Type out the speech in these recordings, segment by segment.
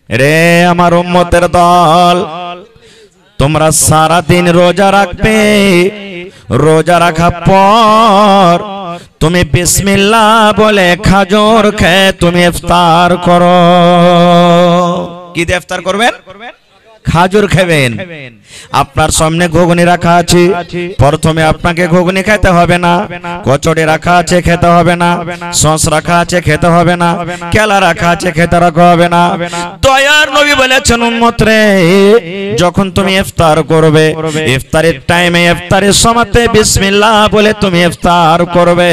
রে আমার উম্মতের দল, তোমরা সারা দিন রোজা রাখবে। রোজা রাখার পর তুমি বিসমিল্লাহ বলে খাজুর খেয়ে তুমি ইফতার করো। কি দিয়ে ইফতার করবেন? খাজুর খাবেন। আপনার সামনে ঘুগনি রাখা আছে, প্রথমে আপনাকে ঘুগনি খেতে হবে না, কচড়ি রাখা আছে খেতে হবে না, সস রাখা আছে খেতে হবে না, কেলা রাখা আছে খেতে রাখা হবে না। দয়ার নবী বলেছেন উম্মত রে, যখন তুমি ইফতার করবে, ইফতারের টাইমে ইফতারের সময়তে বিসমিল্লাহ বলে তুমি ইফতার করবে।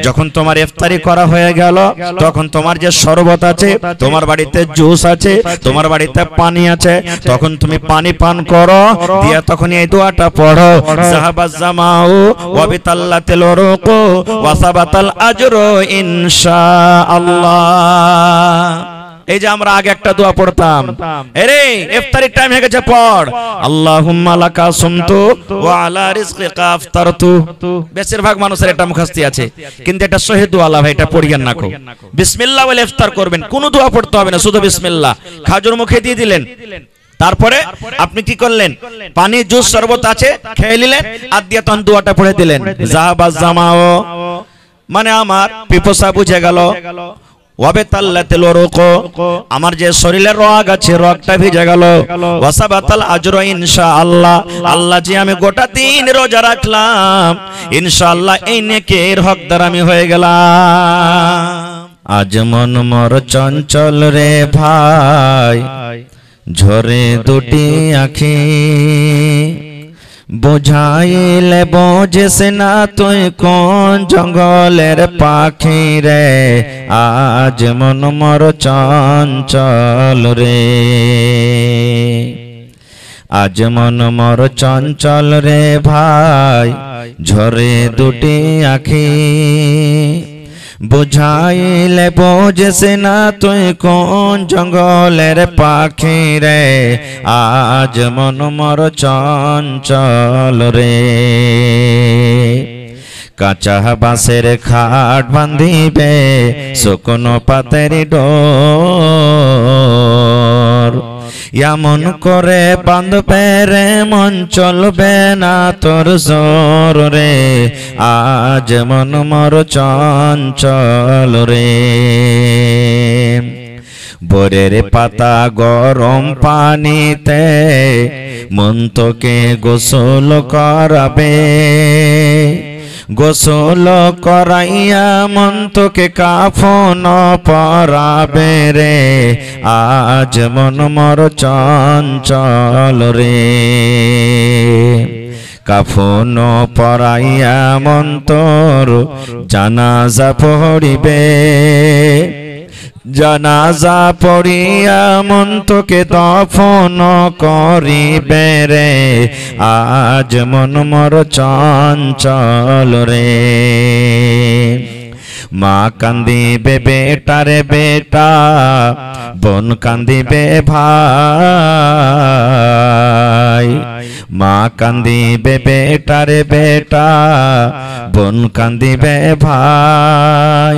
যখন তোমার ইফতারি করা হয়ে গেল, তখন তোমার যে শরবত আছে, তোমার বাড়িতে জুস আছে, তোমার বাড়িতে পানি আছে, তখন তুমি পানি পান করো, দিয়া তখন এই দোয়াটা পড়ো, যাহাবাজ জামাউ ওয়া বিতাল্লাতিল উরুকু ওয়া সাবাতাল আজরু ইনশাআল্লাহ। এই যে আমরা আগে একটা দোয়া পড়তাম, আরে ইফতারির টাইম হয়ে গেছে, পড় আল্লাহুম্মা লাকা সুমতু ওয়া আলা রিজকিকা আফতারতু। বেশিরভাগ মানুষের এটা মুখস্থি আছে, কিন্তু এটা সহিহ দোয়া আল্লাহ ভাই, এটা পড়িয়েন না। বিসমিল্লাহ বলে ইফতার করবেন, কোনো দোয়া পড়তে হবে না, শুধু বিসমিল্লাহ। খাজুর মুখে দিয়ে দিলেন, তারপরে আপনি কি করলেন? পানি জুস শরবত আছে খেয়ে নিলেন, আর দিয়ে তখন দোয়াটা পড়ে দিলেন, যাহাবাজ জামাও, মানে আমার পিপাসা বুঝে গেল, ওয়াবিতাল্লাতিল উরুকু, আমার যে শরীরের রগ আছে রগটা ভিজে গেল, ওয়াসাবাতাল আজরু ইনশাআল্লাহ, আল্লাহ যে আমি গোটা দিন রোজা রাখলাম, ইনশাআল্লাহ এই নেকির হকদার আমি হয়ে গেলাম। আজ মন মোর চঞ্চল রে ভাই, ঝরে দুটি আখি, বুঝাইলে বোঝেস না তুই কোন জঙ্গলের পাখি রে, আজ মন মোর চঞ্চল রে, আজ মন মোর চঞ্চল রে ভাই, ঝরে দুটি আখি, বুঝাইলে বোঝেস না তুই কোন জঙ্গলের পাখি রে, আজ মন মোর চঞ্চল রে। কাঁচা বাঁশের খাট বাঁধিবে, শুকনো পাতের ডোর, এমন করে বাঁধবে রে মন চলবে না তোর জোর রে, আজ মন মোর চঞ্চল রে। বোরের পাতা গরম পানিতে মন তোকে গোসল করাবে, গোসল করাইয়া মন তোকে কাফন পরাবে রে, আজ মন মোর চঞ্চল রে। কাফন পরাইয়া মন তোর জানাজা পড়িবে, জানাজা পড়িয়া মন তোকে দফন করিবে রে, আজ মন মোর চঞ্চল রে। মা কান্দিবে বেটারে বেটা, বোন কান্দিবে ভাই, মা কান্দিবে বেটারে বেটা, বোন কান্দিবে ভাই,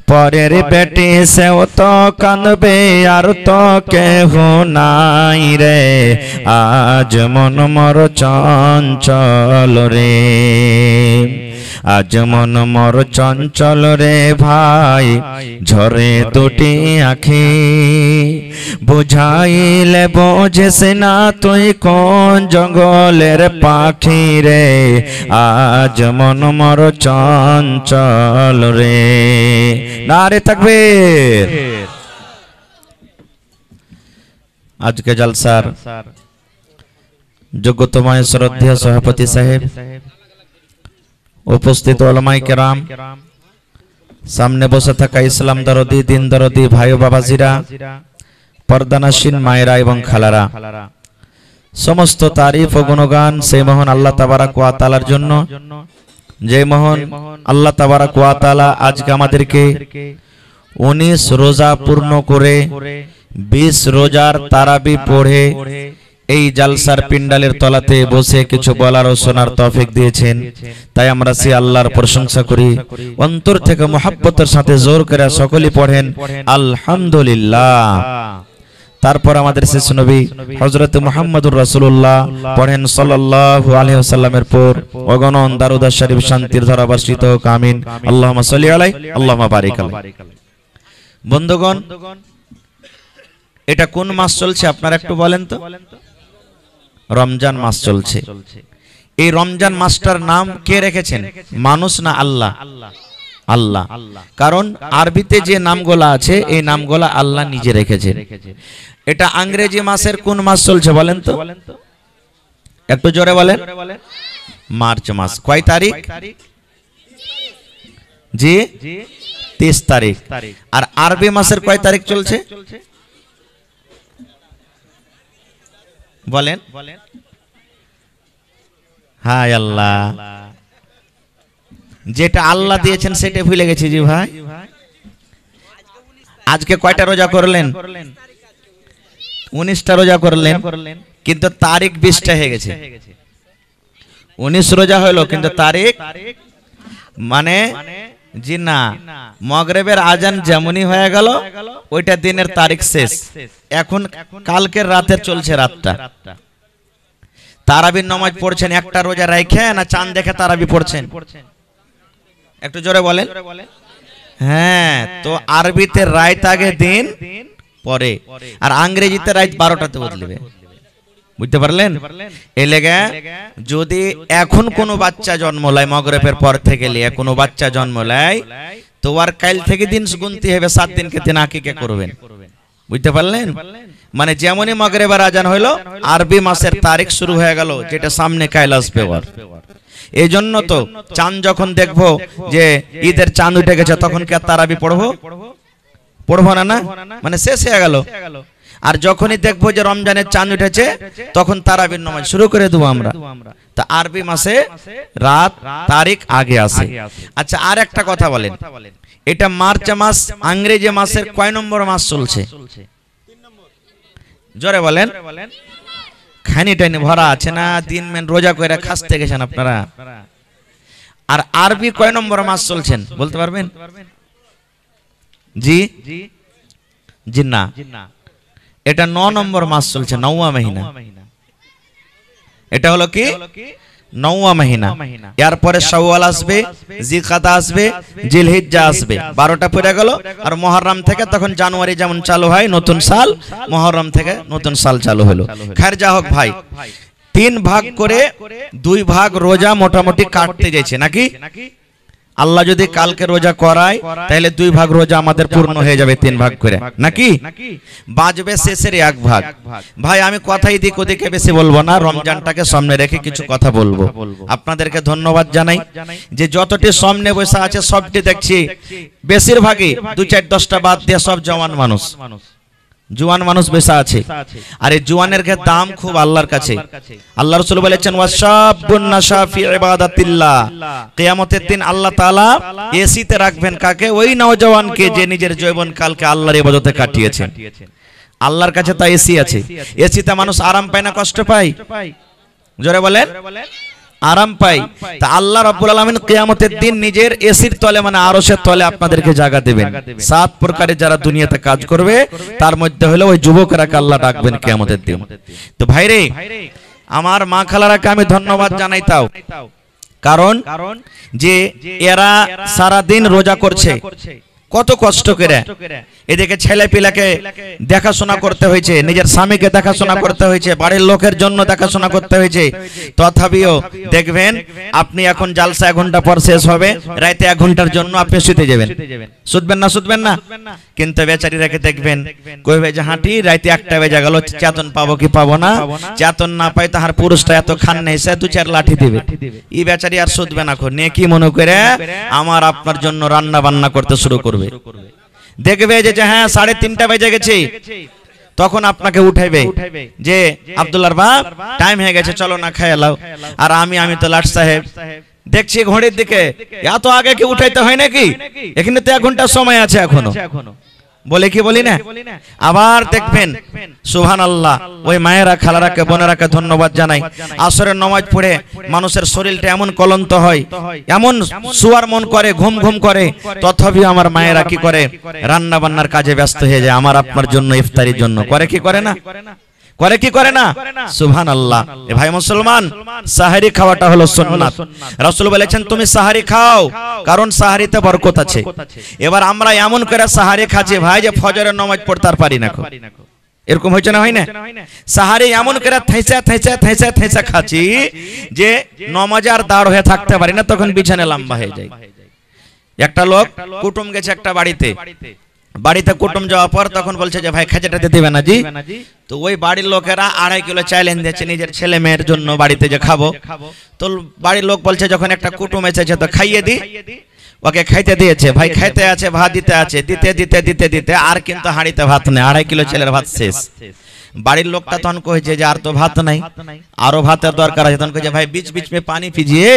পরের বেটি সেও তো কাঁদবে আর তো কেহ নাই রে, আজ মন মোর চঞ্চল রে, আজ মন মোর চঞ্চল রে ভাই, ঝরে দুটি আখি, বুঝাইলে বোঝেস না তুই কোন জঙ্গলের পাখি রে, আজ মন মোর চঞ্চল রে। নারে তাকবীর। আজকে জলসার যোগ্যতম শ্রদ্ধেয় সভাপতি সাহেব, উপস্থিত ওলামায়ে কেরাম, সামনে বসে থাকা ইসলাম দরদি দিন দরদি ভাই বাবাজিরা, পর্দানাসীন মায়েরা এবং খালারা, সমস্ত তারিফ ও গুণগান সেই মহান আল্লাহ তাবারাক ওয়া তাআলার জন্য, যে মহান আল্লাহ তাবারাক ওয়া তাআলা আজকে আমাদেরকে 19 রোজা পূর্ণ করে 20 রোজার তারাবি পড়ে এই জালসার পিন্ডালের তলাতে বসে কিছু বলার ও শোনার তৌফিক দিয়েছেন। তাই আমরা সেই আল্লাহর প্রশংসা করি, অন্তর থেকে মহব্বতের সাথে জোর করে সকলেই পড়েন আলহামদুলিল্লাহ। তারপর আমাদের শেষ নবী হযরত মুহাম্মদুর রাসূলুল্লাহ পড়েন সাল্লাল্লাহু আলাইহি ওয়াসাল্লামের পর অগণন দারুদ শরীফ শান্তির ধারা বর্ষিত হোক আমিন। আল্লাহুম্মা সাল্লি আলাইহি আল্লাহুম্মা বারিক আলাইহি। বন্ধুগণ, এটা কোন মাস চলছে আপনারা একটু বলেন তো? রমজান মাস চলছে। এই রমজান মাসটার নাম কে রেখেছেন? মানুষ না আল্লাহ? আল্লাহ। কারণ আরবিতে যে নামগুলো আছে এই নামগুলো আল্লাহ নিজে রেখেছেন। এটা ইংরেজি মাসের কোন মাস চলছে বলেন তো? একটু জোরে বলেন। মার্চ মাস। কয় তারিখ? জি 30 তারিখ। আর আরবি মাসের কয় তারিখ চলছে বলেন? হায় আল্লাহ, যেটা আল্লাহ দিয়েছেন সেটা ভুলে গেছি জি ভাই। আজকে কয়টা রোজা করলেন? 19টা রোজা করলেন, কিন্তু তারিখ 20টা হয়ে গেছে। 19 রোজা হলো কিন্তু তারিখ মানে জি না, মাগরিবের আজান যেমনই হয়ে গেল ওইটা দিনের তারিখ শেষ। এখন কালকের রাতের চলছে রাতটা। তারাবির নামাজ পড়ছেন একটা রোজা রাখে না চাঁদ দেখে তারাবি পড়ছেন? একটু জোরে বলেন। হ্যাঁ, তো আরবিতে রাত আগে দিন পরে, আর ইংরেজিতে রাত 12টাতে বদলবে। বুঝতে পারলেন? এই লেগে যদি এখন কোনো বাচ্চা জন্ম লয় মাগরিবের পর থেকে লিয়ে কোনো বাচ্চা জন্ম লয় তো আর কাল থেকে দিন গুনতে হবে, 7 দিনকে দিন আকিকা করবেন। বুঝতে পারলেন? মানে যেমনই মাগরিবের আজান হইলো আরবি মাসের তারিখ শুরু হয়ে গেল, যেটা সামনে কাল আসবে। এই জন্য তো চাঁদ যখন দেখবো যে ঈদের চাঁদ উঠে গেছে তখন কি তারাবি পড়বো না? মানে শেষ হয়ে গেল। আর যখনই দেখবো যে রমজানের চাঁদ উঠেছে তখন তারাবির নামাজ শুরু করে দেবো আমরা। তা আরবি মাসে রাত তারিখ আগে আসে। আচ্ছা, আর একটা কথা বলেন, এটা মার্চ মাস ইংরেজি মাসের কয় নম্বর মাস চলছে? জোরে বলেন। খানি টাইনি ভরা আছে না? দিন মেন রোজা করে খাসতে গেছেন আপনারা। আর আরবি কয় নম্বর মাস চলছেন বলতে পারবেন? জি জি না, এটা 9 নম্বর মাস চলছে, 9ওয়া মহিনা। এটা হলো কি 9ওয়া মহিনা। এরপরে শাওয়াল আসবে, জিলকাদা আসবে, জিলহিজ্জা আসবে। 12টা পড়ে গেল। আর মুহররম থেকে তখন জানুয়ারি যেমন চালু হয় নতুন সাল, মুহররম থেকে নতুন সাল চালু হলো। খैर যা হোক ভাই, 3 ভাগ করে 2 ভাগ রোজা মোটামুটি কাটতে যাচ্ছে নাকি? আল্লাহ যদি কালকে রোজা করায় তাহলে 2 ভাগ রোজা আমাদের পূর্ণ হয়ে যাবে 3 ভাগ করে নাকি? বাজবে শেষের 1 ভাগ। ভাই আমি কথাই দিক ওদিকে বেশি বলবো না, রমজানটাকে সামনে রেখে কিছু কথা বলবো। আপনাদেরকে ধন্যবাদ জানাই যে যতটি সামনে বসে আছে সবটি দেখছি বেশিরভাগই 2-4-10টা বাদ দিয়ে সব জওয়ান মানুষ, জওয়ান মানুষ বেশা আছে। আর এই জওয়ানের দাম খুব আল্লাহর কাছে। আল্লাহ রাসূল বলেছেন ওয়াশাবুন নাশা ফি ইবাদাতিল্লাহ, কিয়ামতের দিন আল্লাহ তাআলা এসিতে রাখবেন কাকে? ওই নওজওয়ানকে যে নিজের যৌবনকালকে আল্লাহর ইবাদতে কাটিয়েছেন। আল্লাহর কাছে তা এসি আছে। এসিতে মানুষ আরাম পায় না কষ্ট পায়? জোরে বলেন। আরাম পায়। তা আল্লাহ রাব্বুল আলামিন কিয়ামতের দিন নিজের এসির তলে মানে আরশের তলে আপনাদেরকে জায়গা দেবেন। 7 প্রকারে যারা দুনিয়াতে কাজ করবে তার মধ্যে হলো ওই যুবকরাকে আল্লাহ ডাকবেন কিয়ামতের দিন। তো ভাইরে আমার মা খালারাকে আমি ধন্যবাদ জানাই তাও, কারণ যে এরা সারা দিন রোজা করছে কত কষ্ট করে। এদিকে ছেলে পিলাকে দেখাশোনা করতে হয়েছে, নিজের স্বামীকে দেখাশোনা করতে হয়েছে, বাড়ির লোকের জন্য দেখাশোনা করতে হয়েছে। তথাপিও দেখবেন আপনি এখন জালসা 1 ঘন্টা পর শেষ হবে, রাতে 1 ঘন্টার জন্য আপনি শুতে যাবেন। শুতবেন না? কিন্তু বেচারিরাকে দেখবেন কইবে যে হাঁটি রাতে 1টা বেজে গেল, চেতন পাবো কি পাবো না? চেতন না পাই তাহার পুরুষটা এত খান নেই, সে 2-4 লাঠি দিবে। এই বেচারি আর শুতবে না, নেকি মনে করে আমার আপনার জন্য রান্না বান্না করতে শুরু করবে। দেখবে যে হ্যাঁ 3:30 বেজে গেছে, তখন আপনাকে উঠাইবে যে আব্দুল্লাহর বাপ টাইম হয়ে গেছে, চলো না খাই লাও। আর আমি তো লাট সাহেব দেখছি ঘড়ির দিকে, এত আগে কি উঠাইতে হয় নাকি? এখানে তো 1 ঘন্টা সময় আছে এখনো। বলে কি বলি না? আবার দেখবেন সুবহানাল্লাহ, ওই মায়েরা খালারাকে বোনেরাকে ধন্যবাদ জানাই। আসরের নামাজ পড়ে মানুষের শরীরটা এমন ক্লান্ত হয়, এমন শুয়ার মন করে, ঘুম ঘুম করে, তথাপি আমার মায়েরা কি করে? রান্না বান্নার কাজে ব্যস্ত হয়ে যায় আমার আপনার জন্য, ইফতারির জন্য। করে কি করে না? করে কি করে না? সুবহানাল্লাহ। এ ভাই মুসলমান, সাহারি খাওয়াটা হলো সুন্নাত। রাসূল বলেছেন তুমি সাহারি খাও, কারণ সাহারিতে বরকত আছে। এবার আমরা এমন করে সাহারি খাচ্ছি ভাই যে ফজরের নামাজ পড়তে আর পারি না। এরকম হয়েছে না? হয় না? সাহারি এমন করে থেঁচা থেঁচা থেঁচা থেঁচা খাচ্ছি যে নামাজে আর দাঁড় হয়ে থাকতে পারি না, তখন বিছানে লম্বা হয়ে যায়। একটা লোক কুটুম গেছে একটা বাড়িতে কুটুম যাওয়ার পর তখন বলছে যে ভাই খেজেটাতে দিবে না জি? তো ওই বাড়ির লোকেরা 2.5 কিলো চাল এনে দিয়েছে নিজের ছেলে মেয়ের জন্য, বাড়িতে যে খাবো। তো বাড়ির লোক বলছে যখন একটা কুটুম এসেছে তো খাইয়ে দি। ওকে খাইতে দিয়েছে, ভাই খাইতে আছে, ভাত দিতে আছে, দিতে দিতে দিতে দিতে আর কিন্তু হাঁড়িতে ভাত নেই, 2.5 কিলো চালের ভাত শেষ। বাড়ির লোকটা তখন কইছে যে আর তো ভাত নাই, আরো ভাতের দরকার আছে। তখন কইছে ভাই बीच बीच में पानी पीजिए,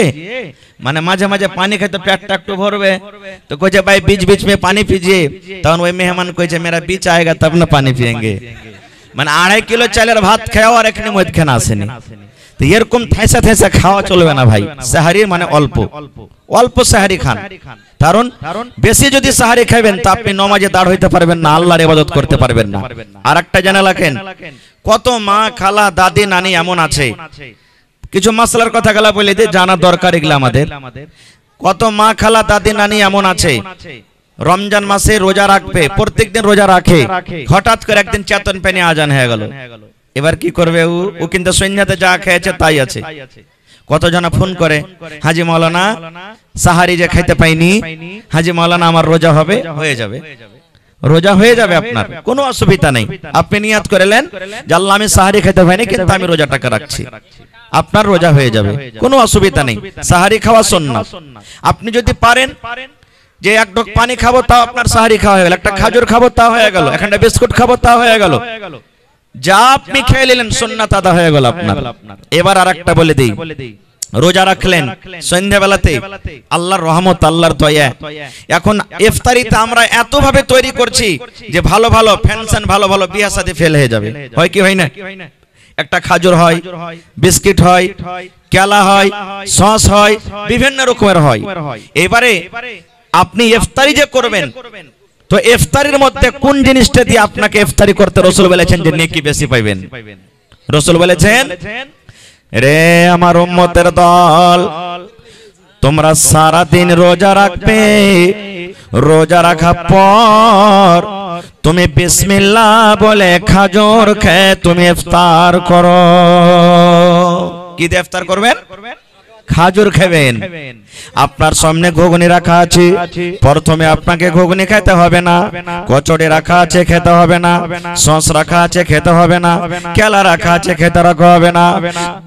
মানে মাঝে মাঝে পানি খেতে পেটটা একটু ভরবে। তো কইছে ভাই बीच बीच में पानी पीजिए। তখন ওই মেহমান কইছে मेरा बीच आएगा तब ना पानी पिएंगे। মানে 2.5 কিলো চালের ভাত খাও আর এখানে মদ খানা আসেনি। তো এরকম থেঁচা থেঁচা খাওয়া চলবে না ভাই। সাহারি মানে অল্প অল্প সাহারি খান, কারণ বেশি যদি সাহারি খাবেন তা আপনি নামাজে দাঁড় হইতে পারবেন না, আল্লাহর ইবাদত করতে পারবেন না। আর একটা জানা রাখেন, কত মা খালা দাদি নানি এমন আছে, কিছু মাসলার কথা গলা বলে দিয়ে জানা দরকার এগুলা আমাদের। কত মা খালা দাদি নানি এমন আছে রমজান মাসে রোজা রাখবে, প্রত্যেকদিন রোজা রাখে, হঠাৎ করে একদিন চেতন পেনে আজান হয়ে গেল। এবার কি করবে? ও কিন্তু সন্ধ্যাতে যা খেয়েছে তাই আছে। কতজন ফোন করে, হাজি মাওলানা সাহারি যে খাইতে পাইনি, হাজি মাওলানা আমার রোজা হবে। হয়ে যাবে, রোজা হয়ে যাবে, আপনার কোনো অসুবিধা নেই। আপনি নিয়াত করলেন যে আল্লাহ আমি সাহারি খাইতে পাইনি কিন্তু আমি রোজাটাকে রাখছি, আপনার রোজা হয়ে যাবে, কোনো অসুবিধা নেই। সাহারি খাওয়া সুন্নাত। আপনি যদি পারেন যে এক ঢোক পানি খাবো তাও আপনার সাহারি খাওয়া হয়ে গেল, একটা খাজুর খাবো তাও হয়ে গেল, একটা বিস্কুট খাবো তাও হয়ে গেল, যা আপনি খেয়ে নিলেন সুন্নাত আদা হয়ে গেল আপনার। এবার আরেকটা বলে দেই, রোজা রাখলেন সন্ধ্যাবেলাতে, আল্লাহর রহমত আল্লাহর দয়া। এখন ইফতারিতে আমরা এত ভাবে তৈরি করছি যে ভালো ভালো ফ্যানশন, ভালো ভালো বিয়ে শাদী ফেল হয়ে যাবে। হয় কি হয় না? একটা খাজুর হয়, বিস্কিট হয়, কেলা হয়, সস হয়, বিভিন্ন রকমের হয়। এবারে আপনি ইফতারি যে করবেন, তো ইফতারির মধ্যে কোন জিনিসটা দিয়ে আপনাকে ইফতারি করতে রাসূল বলেছেন যে নেকি বেশি পাইবেন? রাসূল বলেছেন, রে আমার উম্মতের দল, তোমরা সারা দিন রোজা রাখবে, রোজা রাখার পর তুমি বিসমিল্লাহ বলে খাজুর খেয়ে তুমি ইফতার করো। কি দিয়ে ইফতার করবেন? খাজুর খাবেন। আপনার সামনে ঘুগনি রাখা আছে, প্রথমে আপনাকে ঘুগনি খেতে হবে না, কচড়ি রাখা আছে খেতে হবে না, সস রাখা আছে খেতে হবে না, কেলা রাখা আছে খেতে রাখা হবে না।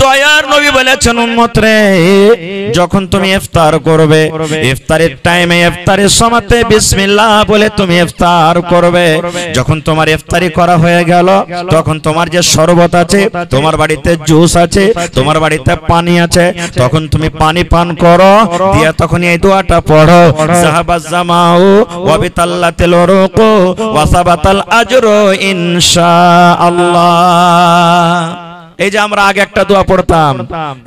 দয়ার নবী বলেছেন উম্মত রে, যখন তুমি ইফতার করবে, ইফতারের টাইমে ইফতারের সময়তে বিসমিল্লাহ বলে তুমি ইফতার করবে। যখন তোমার ইফতারি করা হয়ে গেল, তখন তোমার যে শরবত আছে, তোমার বাড়িতে জুস আছে, তোমার বাড়িতে পানি আছে, তখন তুমি পানি পান করো, দিয়া তখন এই দোয়াটা পড়ো, সাহাবাজ জামাউ ওয়া বিতাল্লাতিল উরুকু ওয়া সাবাতাল আজরু ইনশাআল্লাহ। এই যে আমরা আগে একটা দোয়া পড়তাম,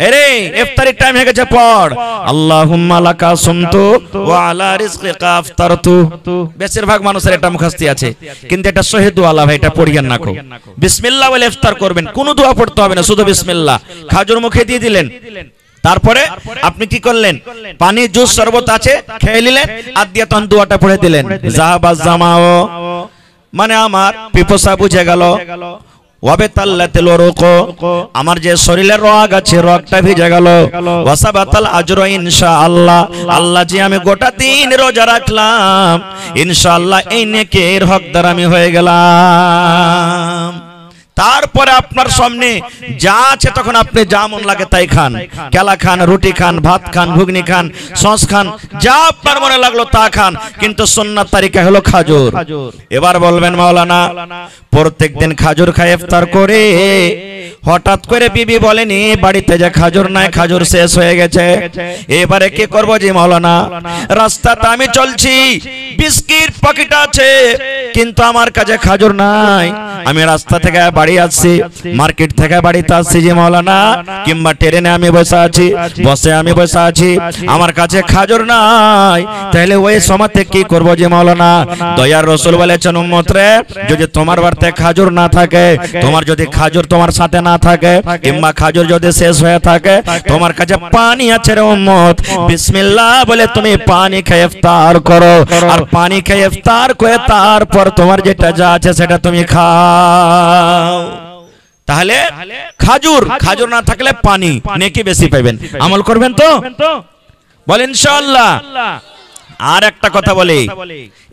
আরে ইফতারির টাইম হয়ে গেছে, পড় আল্লাহুম্মা লাকা সুমতু ওয়া আলা রিজকিকা আফতারতু। বেশিরভাগ মানুষের এটা মুখস্থ আছে, কিন্তু এটা সহিহ দোয়া ভাই, এটা পড়িয়েন না কো। বিসমিল্লাহ বলে ইফতার করবেন, কোনো দোয়া পড়তে হবে না, শুধু বিসমিল্লাহ। খাজুর মুখে দিয়ে দিলেন, তারপরে আপনি কি করলেন? পানি জুস শরবত আছে খেয়ে নিলেন, আর দিয়ে তখন দোয়াটা পড়ে দিলেন, যাহাবাজ জামাও মানে আমার পিপাসা বুঝে গেল, ওয়াবিতাল্লাতিল উরুকু আমার যে শরীরের রগ আছে রগটা ভিজে গেল, ওয়াসাবাতাল আজরু ইনশাআল্লাহ আল্লাহ যে আমি গোটা দিন রোজা রাখলাম, ইনশাআল্লাহ এই নেকির হকদার আমি হয়ে গেলাম। তারপরে আপনার সামনে যা আছে তখন আপনি যা মন লাগে তাই খান, কেলা খান, রুটি খান, ভাত খান, ঘুগনি খান, সস খান, যা আপনার মনে লাগলো তা খান, কিন্তু সুন্নাত তারিকা হলো খাজুর। এবার বলবেন মাওলানা প্রত্যেকদিন খাজুর খায় ইফতার করে হঠাৎ করে বিবি বলেনি বাড়িতে যে খাজুর নাই, খাজুর শেষ হয়ে গেছে, এবারে কি করব জি মাওলানা? রাস্তাতে আমি চলছি, বিস্কিট পকেট আছে, কিন্তু আমার কাছে খাজুর নাই। আমি রাস্তা থেকে বাড়ি আসছি, মার্কেট থেকে বাড়িতে আসছি জি মাওলানা, কিংবা ট্রেনে আমি বসে আছি, বসে আমি বসে আছি, আমার কাছে খাজুর নাই। তাহলে ওই সময়তে কি করব জি মাওলানা? দয়ার রাসূল বলেছেন, উম্মত রে, যদি তোমার বাড়িতে খাজুর না থাকে, তোমার যদি খাজুর তোমার সাথে না থাকে, কিংবা খাজুর যদি শেষ হয়ে থাকে, তোমার কাছে পানি আছে রে উম্মত, বিসমিল্লাহ বলে তুমি পানি খেয়ে ইফতার করো। আর পানি খেয়ে ইফতার করে তারপর তোমার যেটা যা আছে সেটা তুমি খাও। তাহলে খাজুর না থাকলে পানি, নেকি বেশি পাবেন। আমল করবেন তো? বলেন ইনশাআল্লাহ। আর একটা কথা বলি,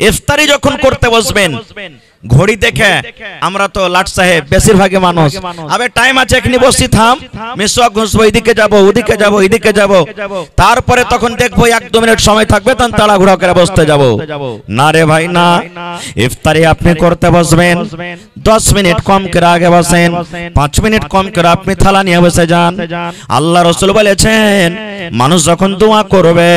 ইফতারি যখন করতে বসবেন, ঘড়ি দেখে, আমরা তো লাট সাহেব বেশিরভাগই মানুষ, আবে টাইম আছে এখানে বসি, থাম, মিসওয়াক ঘষবো, এদিকে যাবো ওদিকে যাবো এদিকে যাবো, তারপরে তখন দেখবো 1-2 মিনিট সময় থাকবে, তখন তাড়াহুড়ো করে বসতে যাবো। না রে ভাই না, ইফতারি আপনি করতে বসবেন, 10 মিনিট কম করে আগে বসেন, 5 মিনিট কম করে আপনি থালা নিয়ে বসে যান। আল্লাহ রাসূল বলেছেন, মানুষ যখন দোয়া করবে,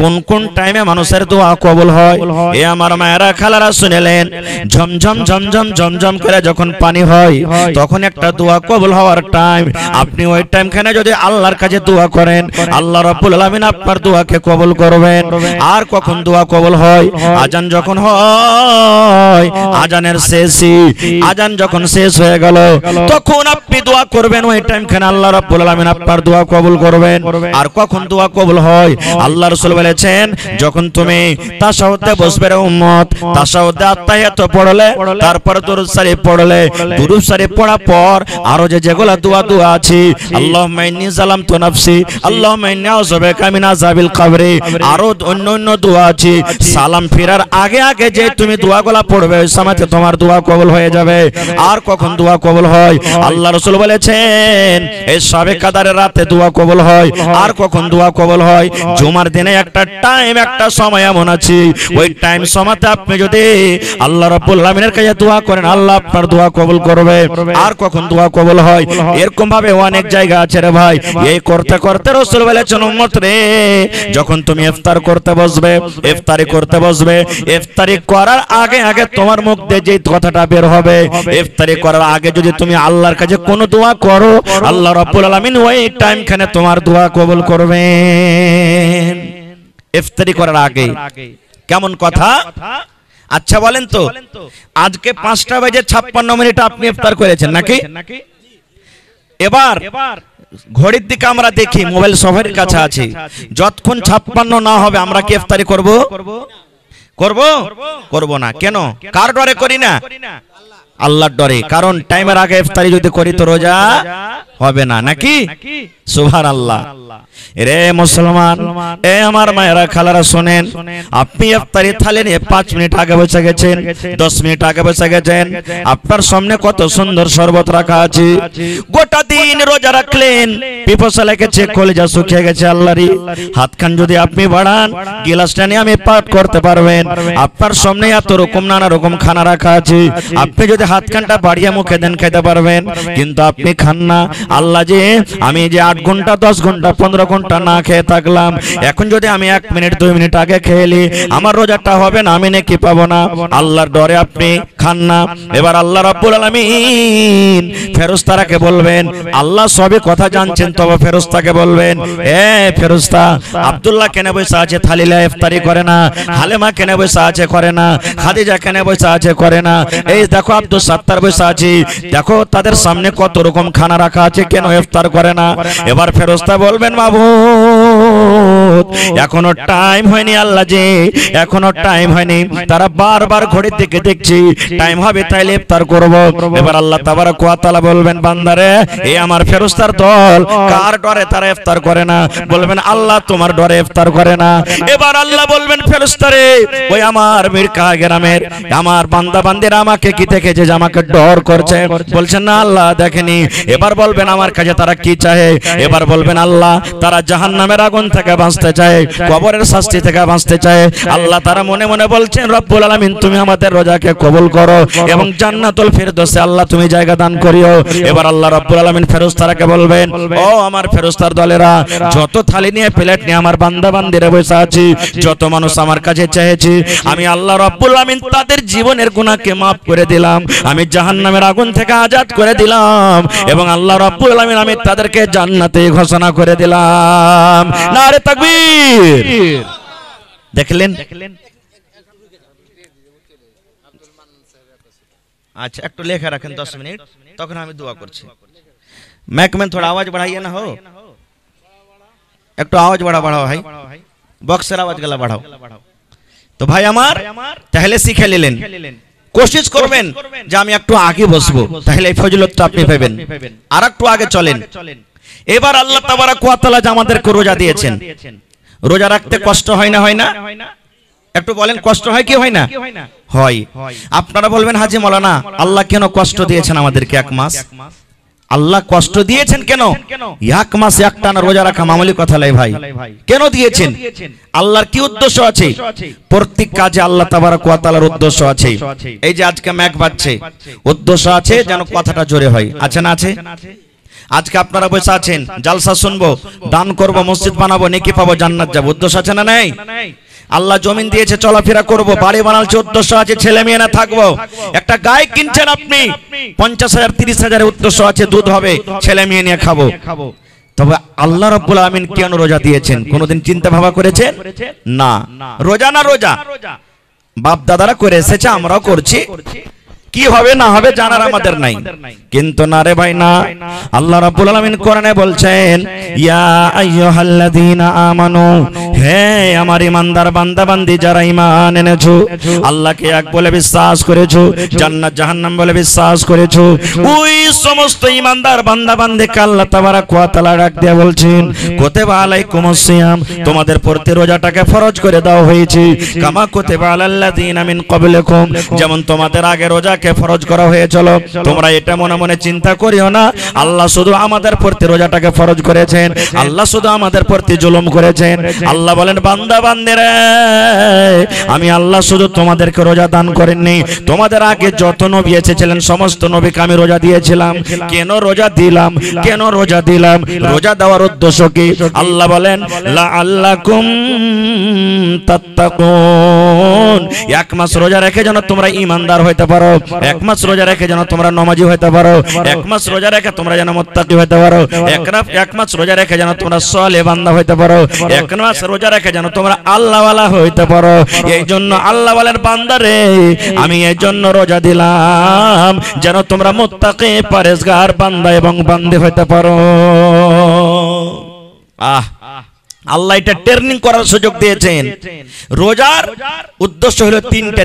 কোন কোন টাইমে মানুষের দোয়া কবুল হয়, এ আমার মায়েরা খালারা শুনেলেন, ঝমঝম ঝমঝম ঝমঝম করে যখন পানি হয়, তখন একটা দোয়া কবুল হওয়ার টাইম। আপনি ওই টাইমখানে যদি আল্লাহর কাছে দোয়া করেন, আল্লাহ রাব্বুল আলামিন আপনার দোয়াকে কবুল করবেন। আর কখন দোয়া কবুল হয়? আজান যখন হয়, আজানের শেষই, আজান যখন শেষ হয়ে গেল, তখন আপনি দোয়া করবেন, ওই টাইমখানে আল্লাহ রাব্বুল আলামিন আপনার দোয়া কবুল করবেন। আর কখন দোয়া কবুল হয়? আল্লাহ রাসূল বলেছেন, যখন তুমি তাশাহুদে বসবে রে উম্মত, তাশাহুদে আত্তাহিয়াত পড়লে, তারপর দুরূদ শরীফ পড়লে, দুরূদ শরীফ পড়ার পর আরো যেগুলা দোয়া আছে, আল্লাহুম্মা ইন্নী যালামতু নাফসি, আল্লাহুম্মা ইন্নী আউযু বিকা মিন আযাবিল কবরি, আরো অন্য দোয়া আছে। সালাম ফেরার আগে আগে যে তুমি দোয়াগুলা পড়বে, ওই সময়তে তোমার দোয়া কবুল হয়ে যাবে। আর কখন দোয়া কবুল হয়? আল্লাহ রাসূল বলেছেন, এই শবে কদরের রাতে দোয়া কবুল হয়। আর কখন দোয়া কবুল হয়? জুমার দিনে একটা টাইম, একটা সময় এমন আছে, ওই টাইম সময়তে আপনি যদি আল্লাহ রাব্বুল আলামিনের কাছে দোয়া করেন, আল্লাহ আপনার দোয়া কবুল করবে। আর কখন দোয়া কবুল হয়? এরকম ভাবে অনেক জায়গা আছে রে ভাই। এই করতে করতে রাসূল বলেছেন, উম্মত রে, যখন তুমি ইফতার করতে বসবে, ইফতারি করতে বসবে, ইফতারি করার আগে আগে তোমার মুখ দিয়ে যে কথাটা বের হবে, ইফতারি করার আগে যদি তুমি আল্লাহর কাছে কোনো দোয়া করো, আল্লাহ রাব্বুল আলামিন ওই টাইমখানে তোমার দোয়া কবুল করবেন। ইফতারি করার আগে কেমন কথা? আচ্ছা বলেন তো, আজকে 5:56 আপনি ইফতার করেছেন নাকি? এবার ঘড়ির দিকে আমরা দেখি, মোবাইল সবার কাছে আছে, যতক্ষণ 56 না হবে আমরা কি ইফতারি করব? করব না। কেন? কার ডরে করি না? আল্লাহর ডরে। কারণ টাইমের আগে ইফতারি যদি করি তো রোজা হবে না, নাকি? সুবহানাল্লাহ। রে মুসলমান, এ আমার মায়েরা খালারা শুনেন, আপনি ইফতারি থালি নিয়ে 5 মিনিট আগে বসে গেছেন, 10 মিনিট আগে বসে গেছেন, আপনার সামনে কত সুন্দর শরবত রাখা আছে, গোটা দিন রোজা রাখলেন, পিপাসা লেগেছে, কলিজা শুকিয়ে গেছে, আল্লাহরি হাতখান যদি আপনি বাড়ান, গিলাসটা নিয়ে আমি পাঠ করতে পারবেন। আপনার সামনে এত রকম নানা রকম খানা রাখা আছে, আপনি যদি হাতখানটা বাড়িয়ে মুখে দেন, খেতে পারবেন, কিন্তু আপনি খান না। আল্লাহ যে, আমি যে 8 ঘন্টা 10 ঘন্টা 15 ঘন্টা না খেয়ে থাকলাম, এখন যদি আমি 1 মিনিট 2 মিনিট আগে খেয়েলি, আমার রোজাটা হবে না, আমি নেকি পাবো না। আল্লাহর ডরে আপনি খান না। এবার আল্লাহ রাব্বুল আলামিন ফেরেশতাকে বলবেন, আল্লাহ সবই কথা জানছেন, তবে ফেরেশতাকে বলবেন, এ ফেরেশতা, আব্দুল্লাহ কেন বসে আছে থালিলা ইফতারি করে না? হালিমা কেন বসে আছে করে না? খাদিজা কেন বসে আছে করে না? এই দেখো আব্দুল সাত্তার বসে আছে, দেখো তাদের সামনে কত রকম খানা রাখা আছে, কেন ইফতার করে না? এবার ফেরেশতা বলবেন, মাবুদ এখনো টাইম হয়নি, আল্লাহ যে এখনো টাইম হয়নি, তারা বারবার ঘড়ির দিকে দেখছি, টাইম হবে তাইলে ইফতার করব। এবার আল্লাহ তাবারক ওয়া তাআলা বলবেন, বান্দারে, এই আমার ফেরেশতার দল কার ডরে তারা ইফতার করে না? বলবেন, আল্লাহ তোমার ডরে ইফতার করে না। এবার আল্লাহ বলবেন, ফেরেশতারে, ওই আমার মিরকা গ্রামের আমার বান্দা বান্দিরা আমাকে কি দেখেছে যে আমাকে ডর করছে? বলছেন, না আল্লাহ দেখেনি। এবার বলবেন, আমার কাছে তারা কি চায়? এবার বলবেন, আল্লাহ তারা জাহান্নামের আগুন থেকে বাঁচতে বাঁচতে চায়, কবরের শাস্তি থেকে বাঁচতে চায়, আল্লাহ তারা মনে মনে বলছেন রব্বুল আলামিন তুমি আমাদের রোজাকে কবুল করো এবং জান্নাতুল ফেরদৌসে আল্লাহ তুমি জায়গা দান করিও। এবার আল্লাহ রব্বুল আলামিন ফেরেশতাদেরকে বলবেন, ও আমার ফেরেশতার দলেরা, যত থালি নিয়ে প্লেট নিয়ে আমার বান্দা বান্দিরা বসে আছি, যত মানুষ আমার কাছে চেয়েছি, আমি আল্লাহ রব্বুল আলামিন তাদের জীবনের গুনাহকে maaf করে দিলাম, আমি জাহান্নামের আগুন থেকে আজাদ করে দিলাম এবং আল্লাহ রব্বুল আলামিন আমি তাদেরকে জান্নাতে ঘোষণা করে দিলাম। নারে তাকবীর। দেখলেন? अच्छा एक तो लेखा रखें 10 मिनट तक हमें दुआ कर मैक में थोड़ा आवाज बढ़ाइए ना हो, एक तो आवाज बढ़ाओ भाई, बक्सर आवाज गला बढ़ाओ। तो भाई हमार তাহলে শিখে নিলেন, কোশিশ করবেন যে আমি একটু আগে বসবো, তাহলে এই ফজিলতটা আপনি পাবেন। আর একটু আগে চলেন। এবার আল্লাহ তাবারাক ওয়া তাআলা যে আমাদেরকে রোজা দিয়েছেন, রোজা রাখতে কষ্ট হয় না? হয় না? একটু বলেন কষ্ট হয় কি হয় না? হয়। আপনারা বলবেন হাজী মাওলানা আল্লাহ কেন কষ্ট দিয়েছেন আমাদেরকে এক মাস? আল্লাহ কষ্ট দিয়েছেন কেন? এক মাস একটানা রোজা রাখা মামুলি কথা নয় ভাই। কেন দিয়েছেন? আল্লাহর কি উদ্দেশ্য আছে? প্রত্যেক কাজে আল্লাহ তাবারাক ওয়া তাআলার উদ্দেশ্য আছে। এই যে আজকে ম্যাক বাজছে, উদ্দেশ্য আছে যেন কথাটা জোরে হয়। আছে না? আছে। আজকে আপনারা বসে আছেন, জালসা শুনবো, দান করব, মসজিদ বানাবো, নেকি পাবো, জান্নাত যাবো, উদ্দেশ্য আছে না নাই? আল্লাহ জমিন দিয়েছে, চলাফেরা করব, বাড়ি বানালছে, উদ্দেশ্য আছে, ছেলে মেয়ে না থাকবো। একটা গায়ে কিনছেন আপনি 50,000 30,000 উদ্দেশ্য আছে, দুধ হবে, ছেলে মেয়ে নিয়ে খাবো। তবে আল্লাহ রাব্বুল আলামিন কেন রোজা দিয়েছেন কোনদিন চিন্তা ভাবনা করেছেন? না। রোজা না রোজা বাপ দাদারা করে এসেছে, আমরাও করছি, কি হবে না হবে জানার আমাদের নাই। কিন্তু না রে ভাই না, আল্লাহ রাব্বুল আলামিন কোরআনে বলছেন ইয়া আইয়ুহাল্লাযীনা আমানু, হে আমার ঈমানদার বান্দা বান্দি যারা ঈমান এনেছো, আল্লাহকে এক বলে বিশ্বাস করেছো, জান্নাত জাহান্নাম বলে বিশ্বাস করেছো, ওই সমস্ত ঈমানদার বান্দা বান্দিকে আল্লাহ তাবারাক ওয়া তাআলা ডাক দিয়ে বলছেন কুতিবা আলাইকুমুস সিয়াম, তোমাদের প্রতি রোজাটাকে ফরজ করে দেওয়া হয়েছে, কামা কুতিবা আলাল্লাযীনা মিন ক্বাবলিকুম, যেমন তোমাদের আগে রোজা ফরজ করা হয়েছিল। তোমরা এটা মনে মনে চিন্তা করিও না আল্লাহ শুধু আমাদের প্রতি রোজাটাকে ফরজ করেছেন, আল্লাহ শুধু আমাদের প্রতি জুলুম করেছেন। আল্লাহ বলেন বান্দা বান্দিরা, আমি আল্লাহ শুধু তোমাদেরকে রোজা দান করেননি, তোমাদের আগে যত নবী এসেছিলেন সমস্ত নবীকে আমি রোজা দিয়েছিলাম। কেন রোজা দিলাম? কেন রোজা দিলাম? রোজা দেওয়ার উদ্দেশ্য কি? আল্লাহ বলেন লাআল্লাকুম তাত্তাকুন, এক মাস রোজা রেখে যেন তোমরা ঈমানদার হইতে পারো, এক মাস রোজা রেখে যেন তোমরা নামাজি হইতে পারো, এক মাস রোজা রেখে তোমরা যেন মুত্তাকি হইতে পারো, এক মাস রোজা রেখে যেন তোমরা সালেহ বান্দা হইতে পারো, এক মাস রোজা রেখে যেন তোমরা আল্লাহওয়ালা হইতে পারো। এই জন্য আল্লাহ বলেন বান্দারে আমি এই জন্য রোজা দিলাম যেন তোমরা মুত্তাকি পরেজগার বান্দা এবং বান্দি হইতে পারো। আল্লাহ এটা ট্রেনিং করার সুযোগ দিয়েছেন। রোজার উদ্দেশ্য হলো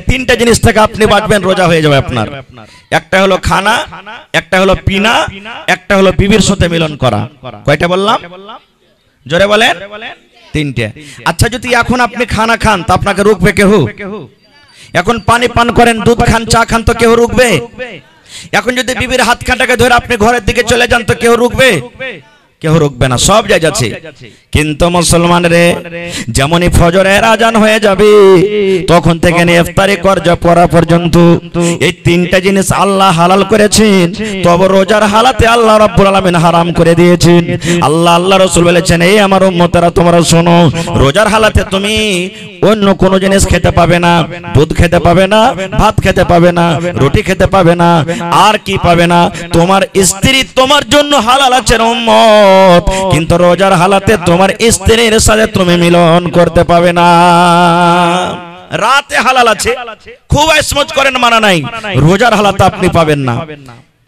তিনটা জিনিস থেকে আপনি বাঁচবেন, রোজা হয়ে যাবে আপনার। একটা হলো খানা, একটা হলো পিনা, একটা হলো বিবির সাথে মিলন করা। কয়টা বললাম? জোরে বলেন। তিনটে। আচ্ছা যদি এখন আপনি খানা খান তো আপনাকে রুকবে কেউ? এখন পানি পান করেন, দুধ খান, চা খান তো কেউ রুকবে? এখন যদি বিবির হাত কাটাকে ধরে আপনি ঘরের দিকে চলে যান তো কেউ রুকবে? কেউ রুকবে না, সব জায়গা আছে। কিন্তু মুসলমান রে যেমনই ফজরের আজান হয়ে যাবে তখন থেকে নিয়ে ইফতারি করজা পড়া পর্যন্ত এই তিনটা জিনিস আল্লাহ হালাল করেছেন, তবে রোজার হালাতে আল্লাহ রাব্বুল আলামিন হারাম করে দিয়েছেন। আল্লাহ রাসূল বলেছেন এই আমার উম্মতেরা তোমরা শোনো, রোজার হালাতে তুমি অন্য কোনো জিনিস খেতে পাবে না, দুধ খেতে পাবে না, ভাত খেতে পাবে না, রুটি খেতে পাবে না, আর কি পাবে না? তোমার স্ত্রী তোমার জন্য হালাল আছে উম্মত, কিন্তু রোজার হালাতে তোমার স্ত্রীর সাথে তুমি মিলন করতে পাবে না। রাতে হালাল আছে, খুব আইসমজ করেন মানা নাই, রোজার হালাতে আপনি পাবেন না।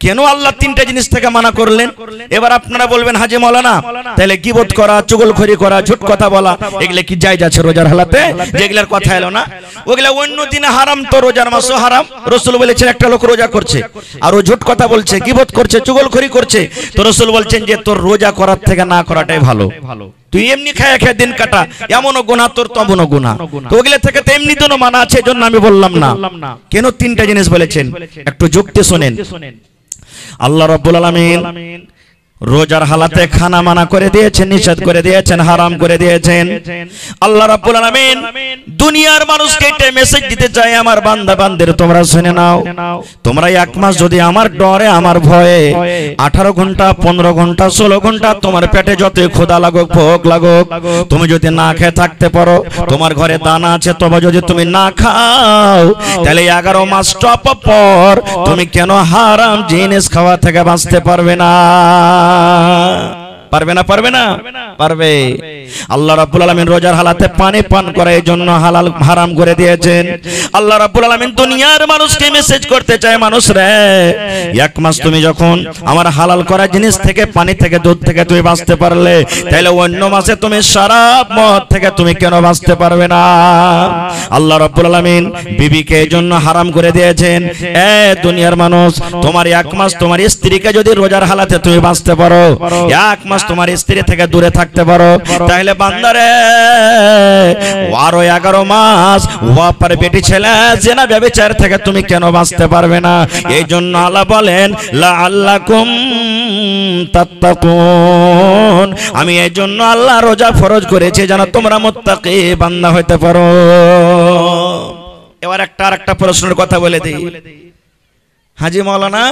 কেন আল্লাহ তিনটা জিনিস থেকে মানা করলেন? এবার আপনারা বলবেন হাজী মাওলানা তাহলে গীবত করা, চুগলখড়ি করা, ঝুট কথা বলা এগুলা কি জায়েজ আছে রোজার হালাতে? যেগুলার কথা এলো না ওগুলা অন্য দিনে হারাম, তো রোজার মাসও হারাম। রাসূল বলেছেন একটা লোক রোজা করছে আর ও ঝুট কথা বলছে, গীবত করছে, চুগলখড়ি করছে, তো রাসূল বলছেন যে তোর রোজা করার থেকে না করাটাই ভালো। তুই এমনি খায় খেয়ে দিন কাটা, এমনও গুনাহ তোর তমনও গুনাহ, তো ওগুলা থেকে তো এমনি তো মানা আছে, এজন্য আমি বললাম না। কেন তিনটা জিনিস বলেছেন একটু যুক্তি শুনেন। আল্লাহ রাব্বুল আলামিন রোজার হালাতে খানা মানা করে দিয়েছেন, নিষেধ করে দিয়েছেন, হারাম করে দিয়েছেন। আল্লাহ রাব্বুল আলামিন দুনিয়ার মানুষকে একটা মেসেজ দিতে চায়, আমার বান্দা বান্দির তোমরা শুনে নাও, তোমরা এক মাস যদি আমার ডরে আমার ভয়ে 18 ঘন্টা 15 ঘন্টা 16 ঘন্টা তোমার পেটে যতই ক্ষুধা লাগুক ভোগ লাগুক, তুমি যদি না খেয়ে থাকতে পারো, তোমার ঘরে দানা আছে তবে যদি তুমি না খাও, তাহলে 11 মাস টপ পর তুমি কেন হারাম জিনিস খাওয়া থেকে বাঁচতে পারবে না? পারবে না? পারবে না? পারবে। আল্লাহ রাব্বুল আলামিন রোজার হালাতে পানি পান করার জন্য হালাল হারাম করে দিয়েছেন। আল্লাহ রাব্বুল আলামিন দুনিয়ার মানুষকে মেসেজ করতে চায়, মানুষ রে, এক মাস তুমি যখন আমার হালাল করা জিনিস থেকে, পানি থেকে, দুধ থেকে তুমি বাঁচতে পারলে, তাহলে অন্য মাসে তুমি শরাব মদ থেকে তুমি কেন বাঁচতে পারবে না? আল্লাহ রাব্বুল আলামিন বিবিকে এই জন্য হারাম করে দিয়েছেন। এ দুনিয়ার মানুষ, তোমার এক মাস তোমার স্ত্রীকে যদি রোজার হালাতে তুমি বাঁচতে পারো, এক মাস তোমার স্ত্রী থেকে দূরে থাকতে পারো, তাহলে বান্দারে আরো 11 মাস ওয়াপার বেটি ছেলে জিনা ব্যভিচার থেকে তুমি কেন বাঁচতে পারবে না? এই জন্য আল্লাহ বলেন লাআল্লাকুম তাত্তাকুন, আমি এই জন্য আল্লাহ রোজা ফরজ করেছি যেন তোমরা মুত্তাকি বান্দা হতে পারো। এবার আরেকটা প্রশ্নের কথা বলে দিই। হাজী মাওলানা,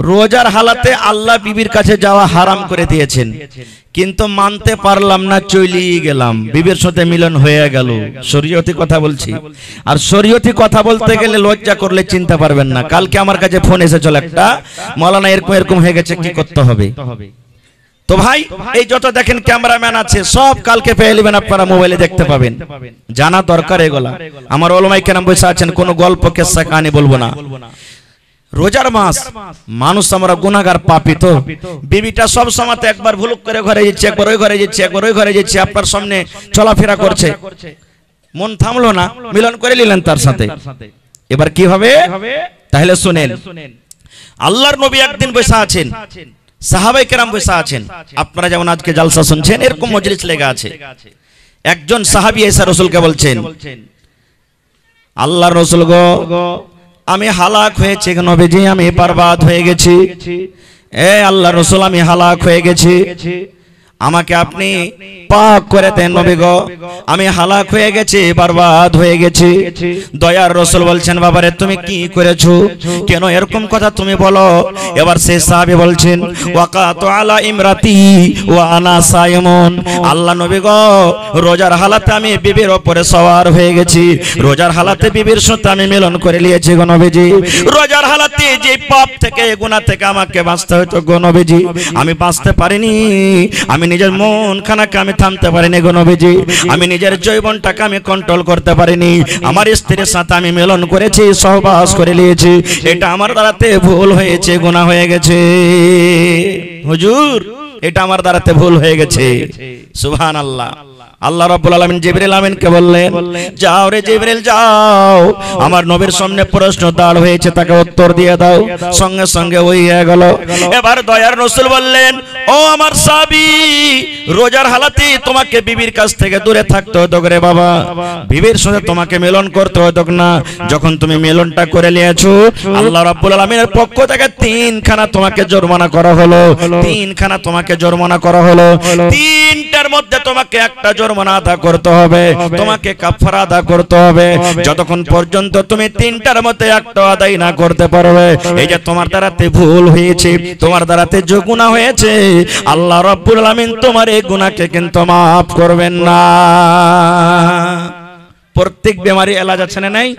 রোজার হালাতে আল্লাহ বিবির কাছে যাওয়া হারাম করে দিয়েছেন, কিন্তু মানতে পারলাম না, চলেই গেলাম, বিবির সাথে মিলন হয়ে গেল। শরীয়তি কথা বলছি, আর শরীয়তি কথা বলতে গেলে লজ্জা করলে চিনতে পারবেন না। কালকে আমার কাছে ফোন এসেছিল একটা, মাওলানা এরকম এরকম হয়ে গেছে, কি করতে হবে? তো ভাই, এই যত দেখেন ক্যামেরাম্যান আছে সব কালকে পেয়ে নেবেন, আপনারা মোবাইলে দেখতে পাবেন। জানা দরকার এগুলা। আমার ওলামায়ে কেরাম বসে আছেন, কোনো গল্প কেসা কাহিনী বলবো না। রোজার মাস, মানুষ আমরা গুনাহগার পাপী, তো বিবিটা সব সময় একবার ভুলুক করে ঘরে যাচ্ছে, একবার ওই ঘরে যাচ্ছে, একবার ওই ঘরে যাচ্ছে, আপনার সামনে চলাফেরা করছে, মন থামলো না, মিলন করে নিলেন তার সাথে। এবার কি হবে? তাহলে শুনেন, আল্লাহর নবী একদিন বসে আছেন, সাহাবায়ে কেরাম বসে আছেন, আপনারা যেমন আজকে জালসা শুনছেন এরকম মজলিস লেগে আছে। একজন সাহাবী এসে রাসূলকে বলছেন, আল্লাহর রাসূল গো, আমি হালাক হয়েছি নবীজি, আমি বরবাদ হয়ে গেছি। এ আল্লাহর রাসূল, আমি হালাক হয়ে গেছি, আমাকে আপনি পাক করে দেন নবী গো, আমি হালাক হয়ে গেছি, বরবাদ হয়ে গেছি। দয়ার রাসূল বলছেন, বাবারে তুমি কি করেছো, কেন এরকম কথা তুমি বলো? এবার সেই সাহাবী বলছেন, ওয়াকাতু আলা ইমরাতি ওয়া আনা সাইমুন, আল্লাহ নবী গো, রোজার হালাতে আমি বিবির উপরে সওয়ার হয়ে গেছি, রোজার হালাতে বিবির সাথে আমি মিলন করে নিয়েছি গো নবীজি। রোজার হালাতে যে পাপ থেকে, গুনাহ থেকে আমাকে বাঁচতে হতো গো নবীজি, আমি বাঁচতে পারিনি। আমি নিজের মন খানাকে আমি থামতে পারিনি গো নবীজি, আমি নিজের যৌবনটাকে আমি কন্ট্রোল করতে পারিনি, আমার স্ত্রীর সাথে আমি মিলন করেছি, সহবাস করে নিয়েছি, এটা আমার দ্বারাতে ভুল হয়েছে, গুনাহ হয়ে গেছে হুজুর, এটা আমার দ্বারাতে ভুল হয়ে গেছে। সুবহানাল্লাহ। আল্লাহ রাব্বুল আলামিন জিবরিল আমিনকে বললেন, যাও রে জিবরিল যাও, আমার নবীর সামনে প্রশ্ন দাঁড় হয়েছে, তাকে উত্তর দিয়ে দাও। সঙ্গে সঙ্গে ওই হয়ে গেল। এবার দয়ার রাসূল বললেন, ও আমার সাহাবী, রোজার হালাতে তোমাকে বিবির কাছ থেকে দূরে থাকতে হতো রে বাবা, বিবির সাথে তোমাকে মিলন করতে হতো না। যখন তুমি মিলনটা করে নিয়েছো, আল্লাহ রাব্বুল আলামিনের পক্ষ থেকে 3খানা তোমাকে জরিমানা করা হলো, 3খানা তোমাকে জরিমানা করা হলো। 3টার মধ্যে তোমাকে একটা জরিমানা আদা করতে হবে, তোমাকে কাফারা আদা করতে হবে। যতক্ষণ পর্যন্ত তুমি 3টার মধ্যে একটা আদায় না করতে পারবে, এই যে তোমার দ্বারাতে ভুল হয়েছে, তোমার দ্বারাতে যে গুনাহ হয়েছে, আল্লাহ রাব্বুল আলামিন তোমার এই গুনাহকে কিন্তু মাফ করবেন না। প্রত্যেক বেমারি এলাজ আছে না নাই?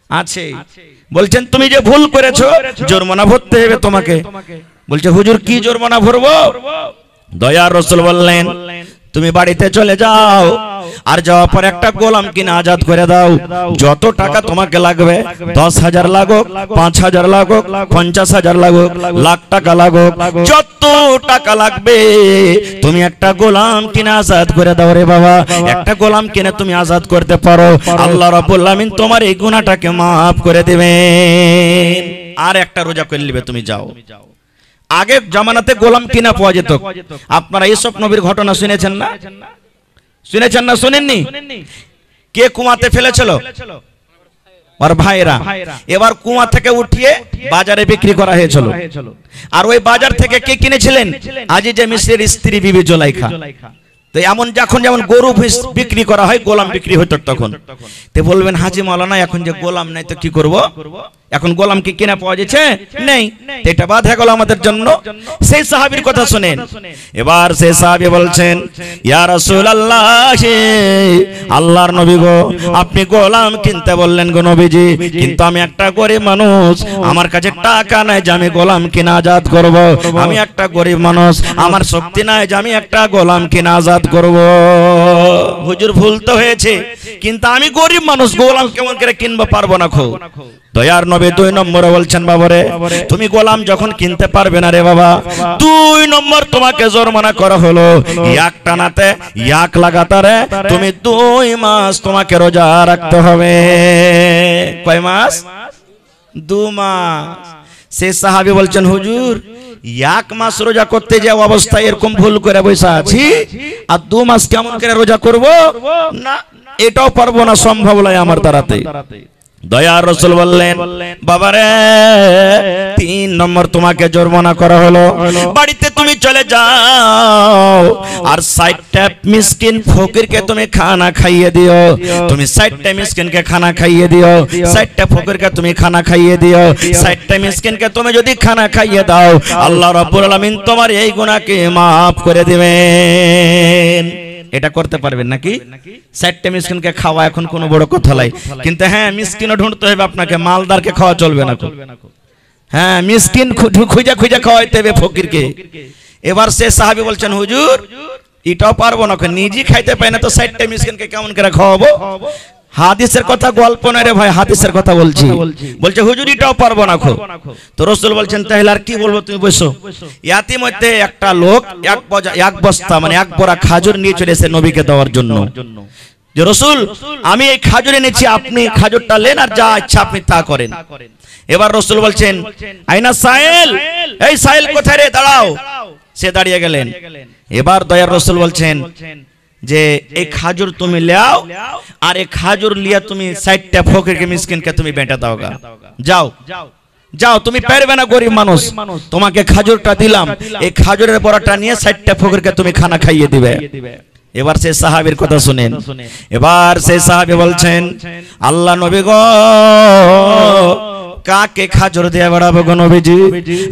আছে। বলছেন তুমি যে ভুল করেছো, জরিমানা ভরতে হবে তোমাকে। বলছে হুজুর কি জরিমানা ভরবো? দয়ার রাসূল বললেন, তুমি বাড়িতে চলে যাও, আর যাওয়ার পর একটা গোলাম কিনে আজাদ করে দাও। যত টাকা তোমাকে লাগবে, 10,000 লাগুক, 5,000 লাগুক, 50,000 লাগুক, লাখ টাকা লাগুক, যত টাকা লাগবে তুমি একটা গোলাম কিনে আজাদ করে দাও রে বাবা। একটা গোলাম কিনে তুমি আজাদ করতে পারো, আল্লাহ রাব্বুল আমিন তোমার এই গুনাহটাকে maaf করে দিবেন। আর একটা রোজা করে নিবে, তুমি যাও। আগে জামানাতে গোলাম কিনা পাওয়া যেত। আপনারা ইউসুফ নবীর ঘটনা শুনেছেন না? শুনেছেন না শুনেননি? কে কুয়াতে ফেলেছিল? আর ভাইরা এবার কুয়া থেকে উঠিয়ে বাজারে বিক্রি করা হয়েছিল। আর ওই বাজার থেকে কে কিনেছিলেন? আজিজে মিসরির স্ত্রী বিবি জুলাইখা। তো এমন যখন যেমন গরু বিক্রি করা হয়, গোলাম বিক্রি হতো তখন। তো বলবেন হাজি মাওলানা এখন যে গোলাম নাই তো কি করব? এখন গোলাম কি কিনা পাওয়া যাচ্ছে? নেই। এটা বাধা গেল আমাদের জন্য। সেই সাহাবীর কথা শুনেন। এবার সেই সাহাবী বলছেন, ইয়া রাসূলুল্লাহ, আল্লাহর নবী গো, আপনি গোলাম কিনতে বললেন গো নবীজি, কিন্তু আমি একটা গরিব মানুষ, আমার কাছে টাকা নাই যে আমি গোলাম কিনা আজাদ করব। আমি একটা গরিব মানুষ, আমার শক্তি নাই যে আমি একটা গোলাম কিনা আজাদ করব। হুজুর ভুল তো হয়েছে, কিন্তু আমি গরিব মানুষ, গোলাম কেমন করে কিনবো, পারবো না। খো দয়ার নবী 2 নম্বরে বলছেন, বাবারে তুমি গোলাম যখন কিনতে পারবে না রে বাবা, 2 নম্বর তোমাকে জরিমানা করা হলো এক টানাতে, এক লাগাতারে তুমি 2 মাস তোমাকে রোজা রাখতে হবে। কয় মাস? 2 মাস। সে সাহাবী বলছেন, হুজুর 1 মাস রোজা করতে যে অবস্থায় এরকম ভুল করে বসে আছি, আর 2 মাস কেমন করে রোজা করব? না, এটাও পারবো না, সম্ভব নয় আমার দ্বারাতে। দয়ার রাসূল বললেন, বাবারে 3 নম্বর তোমাকে জরিমানা করা হলো, বাড়িতে তুমি চলে যাও আর 60টা মিসকিন ফকিরকে তুমি খানা খাইয়ে দিও। তুমি 60টা মিসকিনকে খানা খাইয়ে দিও, 60টা ফকিরকে তুমি খানা খাইয়ে দিও। 60টা মিসকিনকে তুমি যদি খানা খাইয়ে দাও, আল্লাহ রাব্বুল আলামিন তোমার এই গুনাহকে maaf করে দিবেন। এটা করতে পারবেন নাকি? 60টা মিসকিনকে খাওয়া এখন কোনো বড় কথা নাই, কিন্তু হ্যাঁ মিসকিনও ঢুঁড়তে হবে আপনাকে, মালদারকে খাওয়া চলবে না। হ্যাঁ মিসকিন খুঁজে খুঁজে খাওয়াইতে হবে ফকিরকে। এবার সে সাহাবী বলছেন, হুজুর এটাও পারবো না, নিজে খাইতে পাই না তো 60টা মিসকিনকে কেমন করে খাওয়াবো? হাদিসের কথা গল্প না রে ভাই, হাদিসের কথা বলছি। বলছে হুজুর এটাও পারবো না। তো রাসূল বলছেন, তাহলে আর কি বলবো, তুমি বসো। ইয়াতিমধ্যে একটা লোক এক বস্তা মানে 1 বড়া খাজুর নিয়ে চলে এসে নবীকে দেওয়ার জন্য, যে রাসূল আমি এই খাজুর এনেছি, আপনি খাজুরটা নেন আর যা ইচ্ছা আপনি তা করেন। এবার রাসূল বলছেন, আইনা সাইল, এই সাইল কোথায় রে, দাঁড়াও। সে দাঁড়িয়ে গেলেন। এবার দয়ার রাসূল বলছেন যে এই খাজুর তুমি লাও, আর এই খাজুর লিয়া তুমি 60টা ফকিরকে মিসকিনকে তুমি বেঁটে দাওগা। যাও যাও, তুমি পারবে না, গরিব মানুষ, তোমাকে খাজুরটা দিলাম, এই খাজুরের বড়াটা নিয়ে 60টা ফকিরকে তুমি খানা খাইয়ে দিবে। এবার সেই সাহাবীর কথা শুনেন। এবার সেই সাহাবী বলছেন, আল্লাহ নবী গো, কাকে খাজুর দিয়ে বেড়াবো গো নবীজি?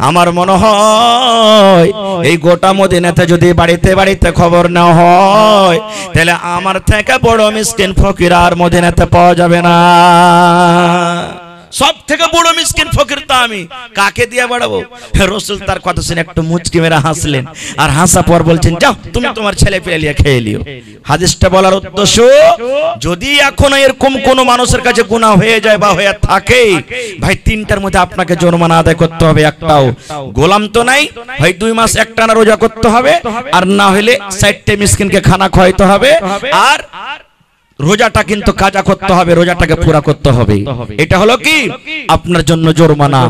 আমার মনে হয় এই গোটা মদিনাতে যদি বাড়িতে বাড়িতে খবর না হয়, তাহলে আমার থেকে বড় মিসকিন ফকির আর মদিনাতে পাওয়া যাবে না। সব থেকে বড় মিসকিন ফকির তো আমি, কাকে দিয়ে বাড়াবো? রাসূল তার কথা শুনে একটু মুচকি মেরে হাসলেন, আর হাসা পর বলছেন, যাও তুমি তোমার ছেলে পেলে নিয়ে খেয়ে লিও। হাদিসটা বলার উদ্দেশ্য, যদি এখনো এরকম কোন মানুষের কাছে গুনাহ হয়ে যায় বা হয়ে থাকে, ভাই 3টার মধ্যে আপনাকে জরিমানা আদায় করতে হবে। একটাও গোলাম তো নাই, হয় 2 মাস একটানা রোজা করতে হবে, আর না হলে 60টা মিসকিনকে খানা খাওয়াইতে হবে, আর রোজাটা কিন্তু কাজা করতে হবে, রোজাটাকে পুরা করতে হবে। এটা হলো কি আপনার জন্য জরিমানা।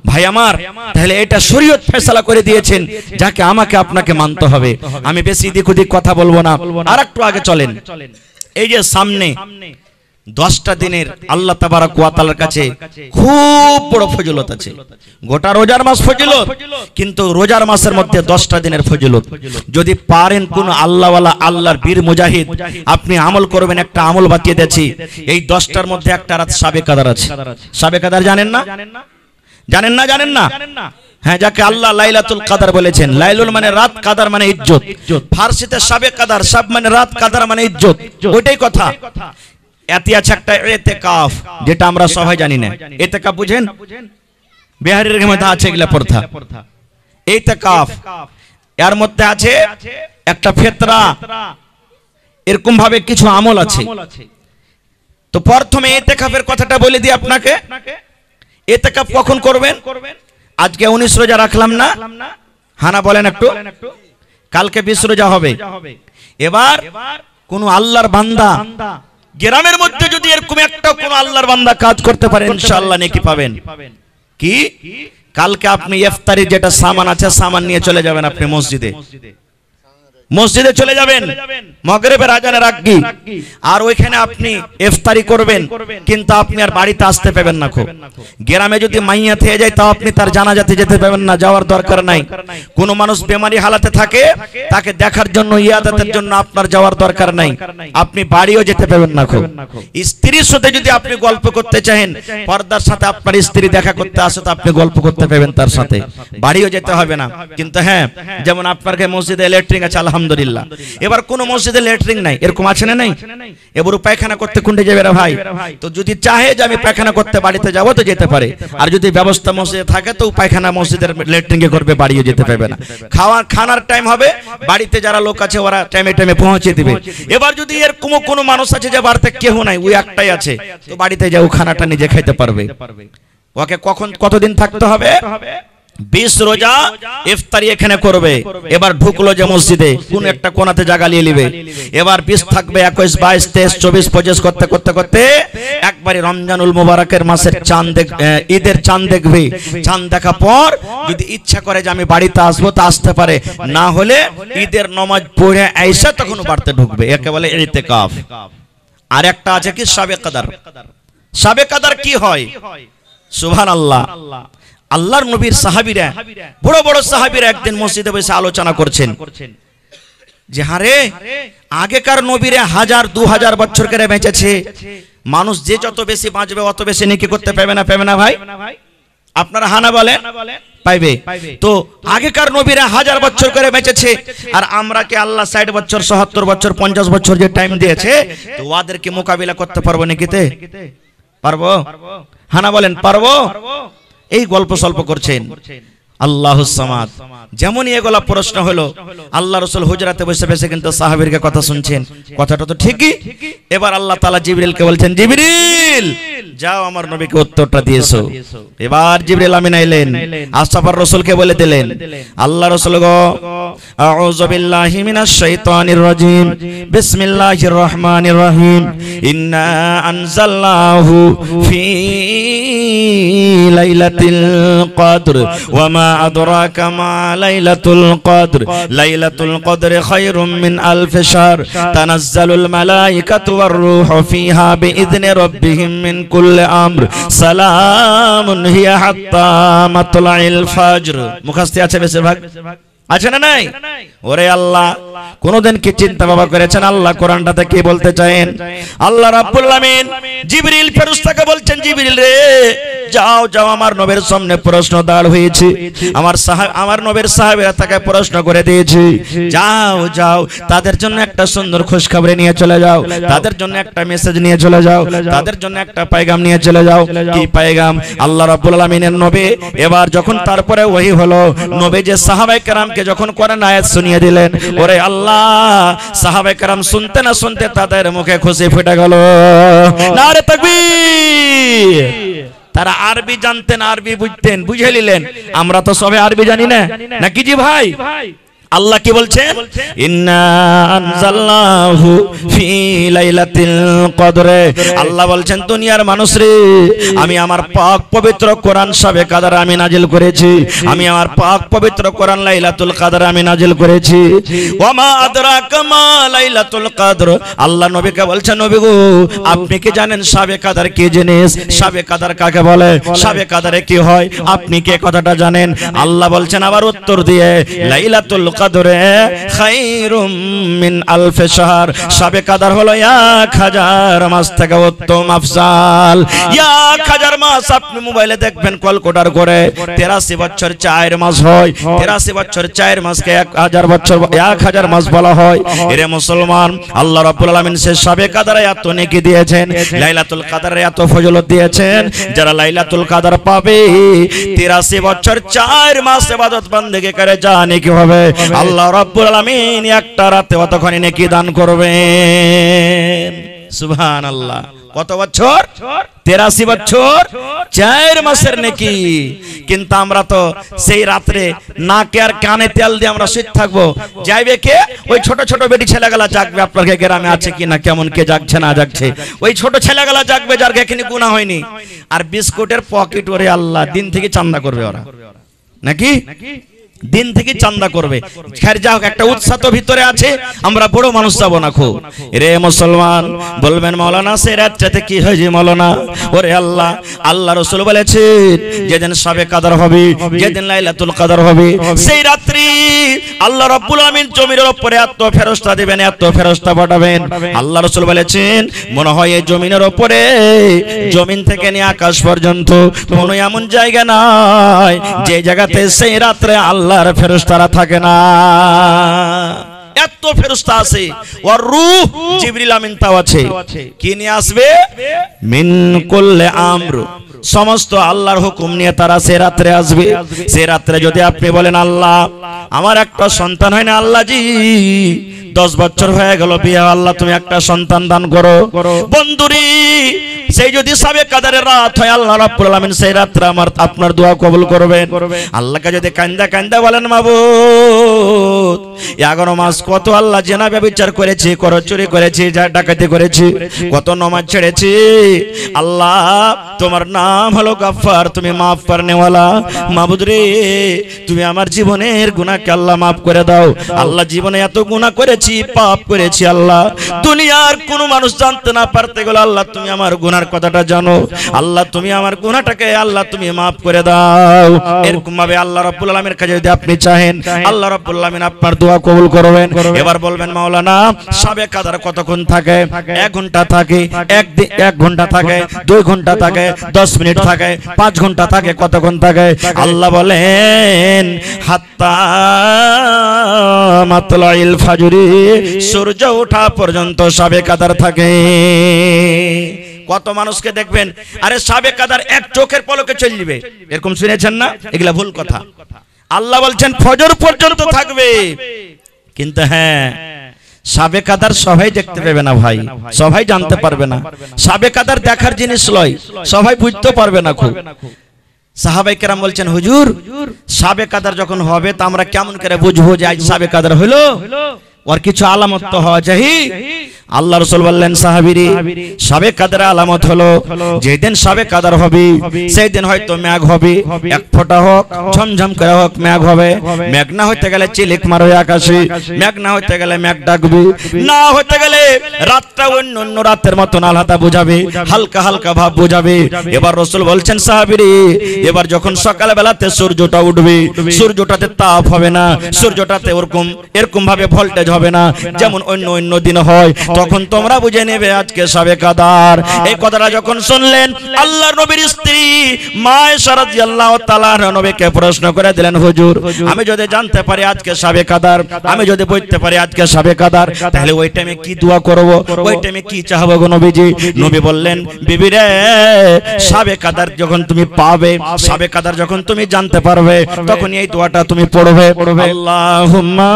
ভাই আমার, তাহলে এটা শরীয়ত ফয়সালা করে দিয়েছেন, যাকে আমাকে আপনাকে মানতে হবে। আমি বেশি দিক ওদিক কথা বলবো না, আর একটু আগে চলেন। এই যে সামনে 10টা দিনের আল্লাহ তাবারক ওয়া তাআলার কাছে খুব বড় ফজিলত আছে। গোটা রোজার মাস ফজিলত, কিন্তু রোজার মাসের মধ্যে 10টা দিনের ফজিলত। যদি পারেন কোন আল্লাহওয়ালা, আল্লাহর বীর মুজাহিদ আপনি আমল করবেন, একটা আমল বাতিয়ে দিয়েছি। এই 10টার মধ্যে একটা রাত শাবে কাদার আছে। শাবে কাদার জানেন না? জানেন না? জানেন না? হ্যাঁ, যাকে আল্লাহ লাইলাতুল কাদার বলেছেন। লাইলুল মানে রাত, কাদার মানে ইজ্জত। ফারসিতে শাবে কাদার, শাব মানে রাত, কাদার মানে ইজ্জত, ওইটাই কথা। এতে আছে একটা ইতিকাফ, যেটা আমরা সবাই জানি না। ইতিকাফ বুঝেন? বিহারের মধ্যে আছে এগুলা প্রথা, ইতিকাফ। এর মধ্যে আছে একটা ফিতরা, এরকম ভাবে কিছু আমল আছে। তো প্রথমে ইতিকাফের কথাটা বলে দিই আপনাকে। ইতিকাফ কখন করবেন? আজকে 19 রোজা রাখলাম না, হানা বলেন একটু, কালকে 20 রোজা হবে। এবার কোন আল্লাহর বান্দা গ্রামের মধ্যে যদি এরকম একটা কোন আল্লাহর বান্দা কাজ করতে পারে, ইনশাআল্লাহ নেকি পাবেন। কি কালকে আপনি ইফতারির যেটা সামান আছে, সামান নিয়ে চলে যাবেন আপনি মসজিদে। মসজিদে চলে যাবেন মাগরিবের আজানের আগে, আর ওইখানে আপনি ইফতারি করবেন, কিন্তু আপনি আর বাড়িতে আসতে পাবেন না। খুব গ্রামে যদি মাইয়া থেকে যায় তাও আপনি তার জানাজাতে যেতে পাবেন না, যাওয়ার দরকার নাই। কোন মানুষ বেমারি হালাতে থাকে, তাকে দেখার জন্য, ইয়াদাতের জন্য আপনার যাওয়ার দরকার নাই, আপনি বাড়িও যেতে পাবেন না। খুব স্ত্রীর সাথে যদি আপনি গল্প করতে চাহেন, পর্দার সাথে আপনার স্ত্রী দেখা করতে আসে, তো আপনি গল্প করতে পাবেন তার সাথে, বাড়িও যেতে হবে না। কিন্তু হ্যাঁ, যেমন আপনার মসজিদে ল্যাট্রিন আছে আলহামদুলিল্লাহ, এবার কোন মসজিদে ল্যাট্রিন নাই, এরকম আছে না নাই? এবার পায়খানা করতে কোনটা যাবে রে ভাই? তো যদি চাহে যে আমি পায়খানা করতে বাড়িতে যাবো তো যেতে পারে, আর যদি ব্যবস্থা মসজিদে থাকে তো পায়খানা মসজিদের ল্যাট্রিনে করবে, বাড়িও যেতে পারবে না। খানার টাইম হবে, বাড়িতে যারা লোক আছে ওরা টাইমে টাইমে পৌঁছে দিবে। এবার যদি এর কোনো মানুষ আছে যে বাড়িতে কেউ নাই, ওই একটাই আছে, তো বাড়িতে যাও খানাটা নিজে খাইতে পারবে। ওকে কতদিন থাকতে হবে? 20 রোজা ইফতারি এখানে করবে। এবার ঢুকলো যে মসজিদে, কোন একটা কোণাতে জায়গা নিয়ে নিবে। এবার 20 থাকবে, 21, 22, 23, 24, 25 করতে করতে করতে একবারে রমজানুল মুবারকের মাসের চাঁদ, ঈদের চাঁদ দেখবে। চাঁদ দেখা পর যদি ইচ্ছা করে যে আমি বাড়িতে আসবো, তা আসতে পারে, না হলে ঈদের নামাজ পড়ে আইসা তখন বাড়িতে ঢুকবে। একে বলে ইতিকাফ। আর একটা আছে কি শাবে কদর। শাবে কদর কি হয়? সুবহানাল্লাহ। আল্লাহর নবীর সাহাবীরা, বড় বড় সাহাবীরা একদিন মসজিদে বসে আলোচনা করছেন যে হারে আগেকার নবীরা 1000-2000 বছর করে বেঁচেছে, মানুষ যে যত বেশি বাঁচবে অত বেশি নেকি করতে পারবে না, পাবে না ভাই? আপনারা হানা বলেন পাইবে। তো আগেকার নবীরা 1000 বছর করে বেঁচেছে, আর আমরা কি আল্লাহ 60 বছর, 70 বছর, 50 বছর যে টাইম দিয়েছে, তো ওদেরকে মোকাবিলা করতে পারবো নাকিতে? পারবো? হানা বলেন পারবো? এই গল্প স্বল্প করছেন। আল্লাহুস সামাদ। যেমনই এগুলা প্রশ্ন হলো, আল্লাহ রাসূল হুজরাতে বসে বসে কিন্তু সাহাবীরকে কথা শুনছেন। কথাটা তো ঠিকই। এবার আল্লাহ তাআলা জিবরিলকে বলছেন, জিবরিল যাও আমার নবীকে উত্তরটা দিয়েছো। এবার জিবরিল আমিন আইলেন, আসাফার রাসূলকে বলে দিলেন, আল্লাহ রাসূল গো, আউযু বিল্লাহি মিনাশ শাইতানির রাজিম, বিসমিল্লাহির রহমানির রহিম, ইন্না আনজালনাহু ফি লাইলাতিল কদর ওয়া মা আদরাকা মা লাইলাতুল কদর, লাইলাতুল কদর খায়রুম মিন আলফি শাহর, তানাজ্জালুল মালায়েকাতু ওয়ার রূহু ফিহা বিইذনি রাব্বিহিম মিন কুল্লি আমর, সালামুন হিয়া হাত্তা মাতলাইল ফজর। মুখস্থ আছে বেশিরভাগ, আছে না নাই? ওরে আল্লাহ, কোনদিন কি চিন্তা ভাবনা করেছেন আল্লাহ কোরআনটাতে কি বলতে চান? আল্লাহ রাব্বুল আলামিন জিবরিল ফেরেশতাকে বলছেন, জিবরিল রে যাও যাও, আমার নবীর সামনে প্রশ্ন দাঁড় হয়েছে, আমার নবীর সাহাবীরা তাকে প্রশ্ন করে দিয়েছে, যাও যাও তাদের জন্য একটা সুন্দর খুশখবরি নিয়ে চলে যাও, তাদের জন্য একটা মেসেজ নিয়ে চলে যাও, তাদের জন্য একটা পয়গাম নিয়ে চলে যাও। কি পয়গাম? আল্লাহ রাব্বুল আলামিনের নবী এবার যখন তারপরে ওহী হলো, নবী যে সাহাবায়ে কেরামকে যখন কোরআন আয়াত শুনিয়ে দিলেন, ওরে আল্লাহ, সাহাবায়ে কেরাম শুনতে না শুনতে তাদের মুখে খুশি ফুটে গেল। নারে তাকবীর। তারা আরবি জানতেন, আরবি বুঝতেন, বুঝে নিলেন। আমরা তো সবে আরবি জানি না, নাকি জি ভাই? আল্লাহ কি বলছেন? ইন্না আনজালনাহু ফি লাইলাতিল কদর। আল্লাহ বলছেন, দুনিয়ার মানুষ রে, আমি আমার পাক পবিত্র কোরআন শাবে কদর আমি নাজিল করেছি, আমি আমার পাক পবিত্র কোরআন লাইলাতুল কদর আমি নাজিল করেছি। ওয়া মা আদরাকা মা লাইলাতুল কদর। আল্লাহ নবীকে বলছেন, নবী গো, আপনি কি জানেন শাবে কদর কি জিনিস? শাবে কদর কাকে বলে? শাবে কদরে কি হয়? আপনি কি কথাটা জানেন? আল্লাহ বলছেন আবার উত্তর দিয়ে, লাইলাতুল কদরে খায়রুম মিন আলফি শাহর। শাবে কদর হলো 1000 মাস থেকে উত্তম আফজাল। 1000 মাস আপনি মোবাইলে দেখবেন ক্যালকুলেটর করে, 83 বছর 4 মাস হয়। 83 বছর 4 মাসকে 1000 বছর 1000 মাস বলা হয়। এরে মুসলমান, আল্লাহ রাব্বুল আলামিন সে শাবে কদরে এত নেকি দিয়েছেন, লাইলাতুল কদরে এত ফজিলত দিয়েছেন, যারা লাইলাতুল কদর পাবে 83 বছর 4 মাস ইবাদত বندگی করে জানে কি হবে? আল্লাহ রাব্বুল আলামিন একটা রাতে অতখানি নেকি দান করবেন। সুবহানাল্লাহ। কত বছর? 83 বছর 4 মাসের নেকি। কিন্তু আমরা তো সেই রাতে নাকে আর কানে তেল দিয়ে আমরা শুয়ে থাকবো। যাইবে কে? ওই ছোট ছোট বেটি ছেলেগুলা জাগবে। আপনার গ্রামে আছে কিনা, কেমন কে জাগছে না জাগছে? ওই ছোট ছেলেগুলা জাগবে যার এখানে গুনাহ হয়নি। আর বিস্কুটের পকেট ওরে আল্লাহ দিন থেকে চান্দা করবে ওরা, নাকি? দিন থেকে চান্দা করবে। খের যা হোক, একটা উৎসাহ তো ভিতরে আছে, আমরা বড় মানুষ যাব না খুব। রে মুসলমান, বলবেন মাওলানা সে রাতটাতে কি হয়েছে মাওলানা? ওরে আল্লাহ, আল্লাহ রাসূল বলেছেন যেদিন শবে কদর হবে, যেদিন লাইলাতুল কদর হবে, সেই রাত্রি আল্লাহ রাব্বুল আলামিন জমিনের উপরে এত ফেরেশতা দিবেন, এত ফেরেশতা পাঠাবেন। আল্লাহ রাসূল বলেছেন মনে হয় এই জমিনের উপরে, জমিন থেকে নিয়ে আকাশ পর্যন্ত কোনো এমন জায়গা নাই যে জায়গাতে সেই রাত্রে আল্লাহর ফেরেশতারা থাকে না। এত ফেরেশতা আছে। ওয়ার রূহ, জিবরিল আমিন তাও আছে। কি নিয়ে আসবে? মিন কুল্লি আমর, সমস্ত আল্লাহর হুকুম নিয়ে তারা সে রাত্রে আসবে। সে রাত্রে যদি আপনি বলেন আল্লাহ আমার একটা সন্তান হয় না, আল্লাহ জি 10 বছর হয়ে গেল বিয়ে, আল্লাহ তুমি একটা সন্তান দান করো। বন্ধুরি, সেই যদি শবে কদরের রাত হয়, আল্লাহ রাব্বুল আলামিন সেই রাত্রে আমার আপনার দোয়া কবুল করবেন। আল্লাহকে যদি কান্দা কান্দা বলেন মাবুদ 11 মাস কত আল্লাহ জেনা ব্যভিচার করেছি, চুরি করেছি, ডাকাতি করেছি, কত নামাজ ছেড়েছি, আল্লাহ তোমার নাম হলো গাফফার, তুমি মাফ করনেওয়ালা। মাবুদ রে, তুমি আমার জীবনের গুনাহকে আল্লাহ মাফ করে দাও। আল্লাহ জীবনে এত গুনাহ করেছি, পাপ করেছি, আল্লাহ দুনিয়ার কোনো মানুষ জানতে না পারতে গেলে আল্লাহ তুমি আমার গুনার কথাটা জানো। আল্লাহ তুমি আমার গুনাহটাকে আল্লাহ তুমি মাফ করে দাও। এরকম ভাবে আল্লাহ রাব্বুল আলামিনের কাছে যদি আপনি চাহেন, আল্লাহ রাব্বুল আলামিন আপনার দোয়া কবুল করবেন। এবার বলবেন মাওলানা শবে কদর কতক্ষণ থাকে? 1 ঘন্টা থাকে, 1 ঘন্টা থাকে, 2 ঘন্টা থাকে, 10 মিনিট থাকে, 5 ঘন্টা থাকে, কতক্ষণ থাকে? আল্লাহ বলেন হাত্তা মাতলাইল ফাজরি, সূর্য ওঠা পর্যন্ত শবে কদর থাকে। কত মানুষকে দেখবেন আরে শবে কদর এক চোখের পলকে চলে যাবে, এরকম শুনেছেন না? এগুলা ভুল কথা। আল্লাহ বলছেন ফজর পর্যন্ত থাকবে। কিন্তু হ্যাঁ, শবে কদর সবাই দেখতে পাবে না ভাই, সবাই জানতে পারবে না। শবে কদর দেখার জিনিস লয়, সবাই বুঝতে পারবে না খুব। সাহাবায়ে কেরাম বলছেন হুজুর শবে কদর যখন হবে তা আমরা কেমন করে বুঝবো যে আজ শবে কদর হলো? ওর কিছু আলামত তো হওয়া চাই। আল্লাহ রাসূল বললেন সাহাবীরে শবে কদর আলামত হলো যেদিন শবে কদর হবে সেই দিন হয়তো মেঘ হবে, এক ফোঁটা হোক, ঝমঝম করে হোক মেঘ হবে। মেঘ না হইতে গেলে চিলিক মারবে আকাশে, মেঘ না হইতে গেলে মেঘ ডাকবে, না হইতে গেলে রাতটা অন্য অন্য রাতের মতন আলাদা বুঝাবে, হালকা হালকা ভাব বুঝাবে। এবার রাসূল বলছেন সাহাবীরে এবার যখন সকাল বেলাতে সূর্যটা উঠবে, সূর্যটাতে তাপ হবে না, সূর্যটাতে এরকম ভাবে ভোল্টেজ হবে না যেমন অন্য অন্য দিন হয়, তখন তোমরা বুঝে নেবে আজকে শবে কদর। এই কথাটা যখন শুনলেন আল্লাহর নবীর স্ত্রী মা আয়েশা রাদিয়াল্লাহু তাআলা নবীকে প্রশ্ন করে দিলেন হুজুর আমি যদি জানতে পারি আজকে শবে কদর, আমি যদি বুঝতে পারি আজকে শবে কদর, তাহলে ওই টাইমে কি দোয়া করব, ওই টাইমে কি চাইবো গো নবীজি? নবী বললেন বিবি রে শবে কদর যখন তুমি পাবে, শবে কদর যখন তুমি জানতে পারবে, তখন এই দোয়াটা তুমি পড়বে, আল্লাহুম্মা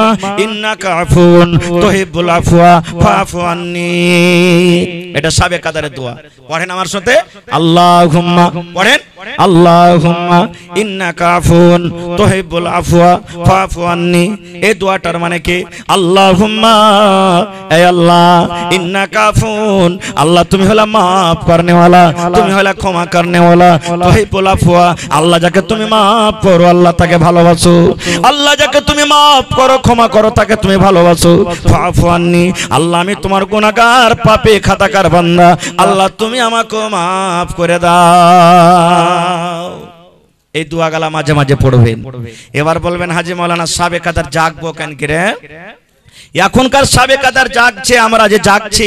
ইন্নাকা আফুন তুহিব্বুল আফওয়া ফাফু আন্নি। এটা শবে কদরের দোয়া। পড়েন আমার সাথে আল্লাহুম্মা, পড়েন আল্লাহুম্মা ইন্নাকা আফুন তুহিব্বুল আফওয়া ফাফু আন্নি। এই দোয়াটার মানে কি? আল্লাহুম্মা এ আল্লাহ ইন্নাকা আফুন, আল্লাহ তুমি হলা maaf করনে वाला, তুমি হলা ক্ষমা করনে वाला, তুহিব্বুল আফওয়া, আল্লাহ যাকে তুমি maaf করো আল্লাহ তাকে ভালোবাসো, আল্লাহ যাকে তুমি maaf করো ক্ষমা করো তাকে তুমি ভালোবাসো, ফাফু আন্নি, আল্লাহ আমি তোমার গুনাহগার পাপী খাতাকার বান্দা, আল্লাহ তুমি আমাকে maaf করে দাও। এই দোয়াগুলা মাঝে মাঝে পড়বেন। এবার বলবেন হাজী মাওলানা শবে কদর জাগবো কেন করে? এখনকার শবে কদর জাগছে, আমরা যে জাগছি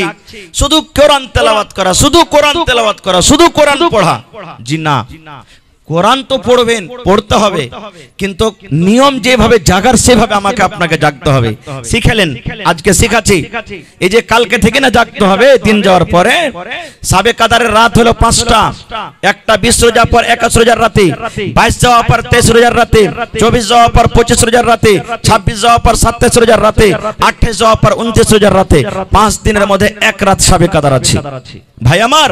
শুধু কোরআন তেলাওয়াত করা, শুধু কোরআন তেলাওয়াত করা, শুধু কোরআন পড়া। জি না, কোরআন তো পড়বেন, পড়তে হবে, কিন্তু নিয়ম যেভাবে জাগার সেভাবে আমাকে আপনাকে জাগতে হবে। শিখালেন, আজকে শিখাচ্ছি। এই যে কালকে থেকে না জাগতে হবে, দিন যাওয়ার পরে। শবে কদরের রাত হলো 5টা, একটা 20 রোজার পর 21 রোজার রাতে, 22 যাওয়ার পর 23 রোজার রাতে, 24 যাওয়ার পর 25 রোজার রাতে, 26 যাওয়ার পর 27 রোজার রাতে, 28 যাওয়ার পর 29 রোজার রাতে, 5 দিনের মধ্যে এক রাত শবে কদর আছে ভাই আমার।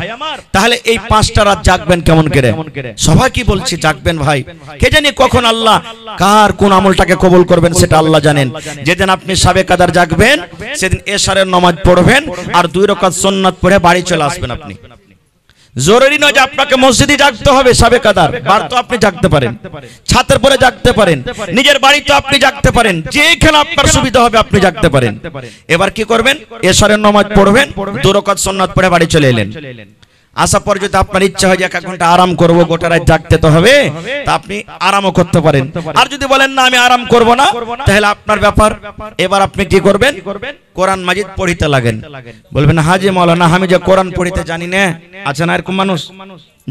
তাহলে এই 5টা রাত জাগবেন কেমন করে? সবাই কি বলছি জাগবেন ভাই, কে জানি কখন আল্লাহ কার কোন আমলটাকে কবুল করবেন সেটা আল্লাহ জানেন। যেদিন আপনি শবে কদর জাগবেন সেদিন এশারের নামাজ পড়বেন আর 2 রাকাত সুন্নাত পড়ে বাড়ি চলে আসবেন। আপনি জরুরি নয় যে আপনাকে মসজিদে জাগতে হবে, সাবে কাদার বার তো আপনি জাগতে পারেন, ছাতের পরে জাগতে পারেন, নিজের বাড়িতে আপনি জাগতে পারেন, যেখানে আপনার সুবিধা হবে আপনি জাগতে পারেন। এবার কি করবেন? এশারের নামাজ পড়বেন, 2 রাকাত সুন্নাত পড়ে বাড়ি চলে এলেন। আসার পর যদি আপনার ইচ্ছা হয় যে 1 ঘন্টা আরাম করব, গোটা রাত জাগতে তো হবে, তা আপনি আরামও করতে পারেন। আর যদি বলেন না আমি আরাম করব না, তাহলে আপনার ব্যাপার। এবার আপনি কি করবেন? কোরআন মাজিদ পড়িতে লাগেন। বলবেন হাজি মাওলানা আমি যে কোরআন পড়িতে জানি না, আছে না এরকম মানুষ,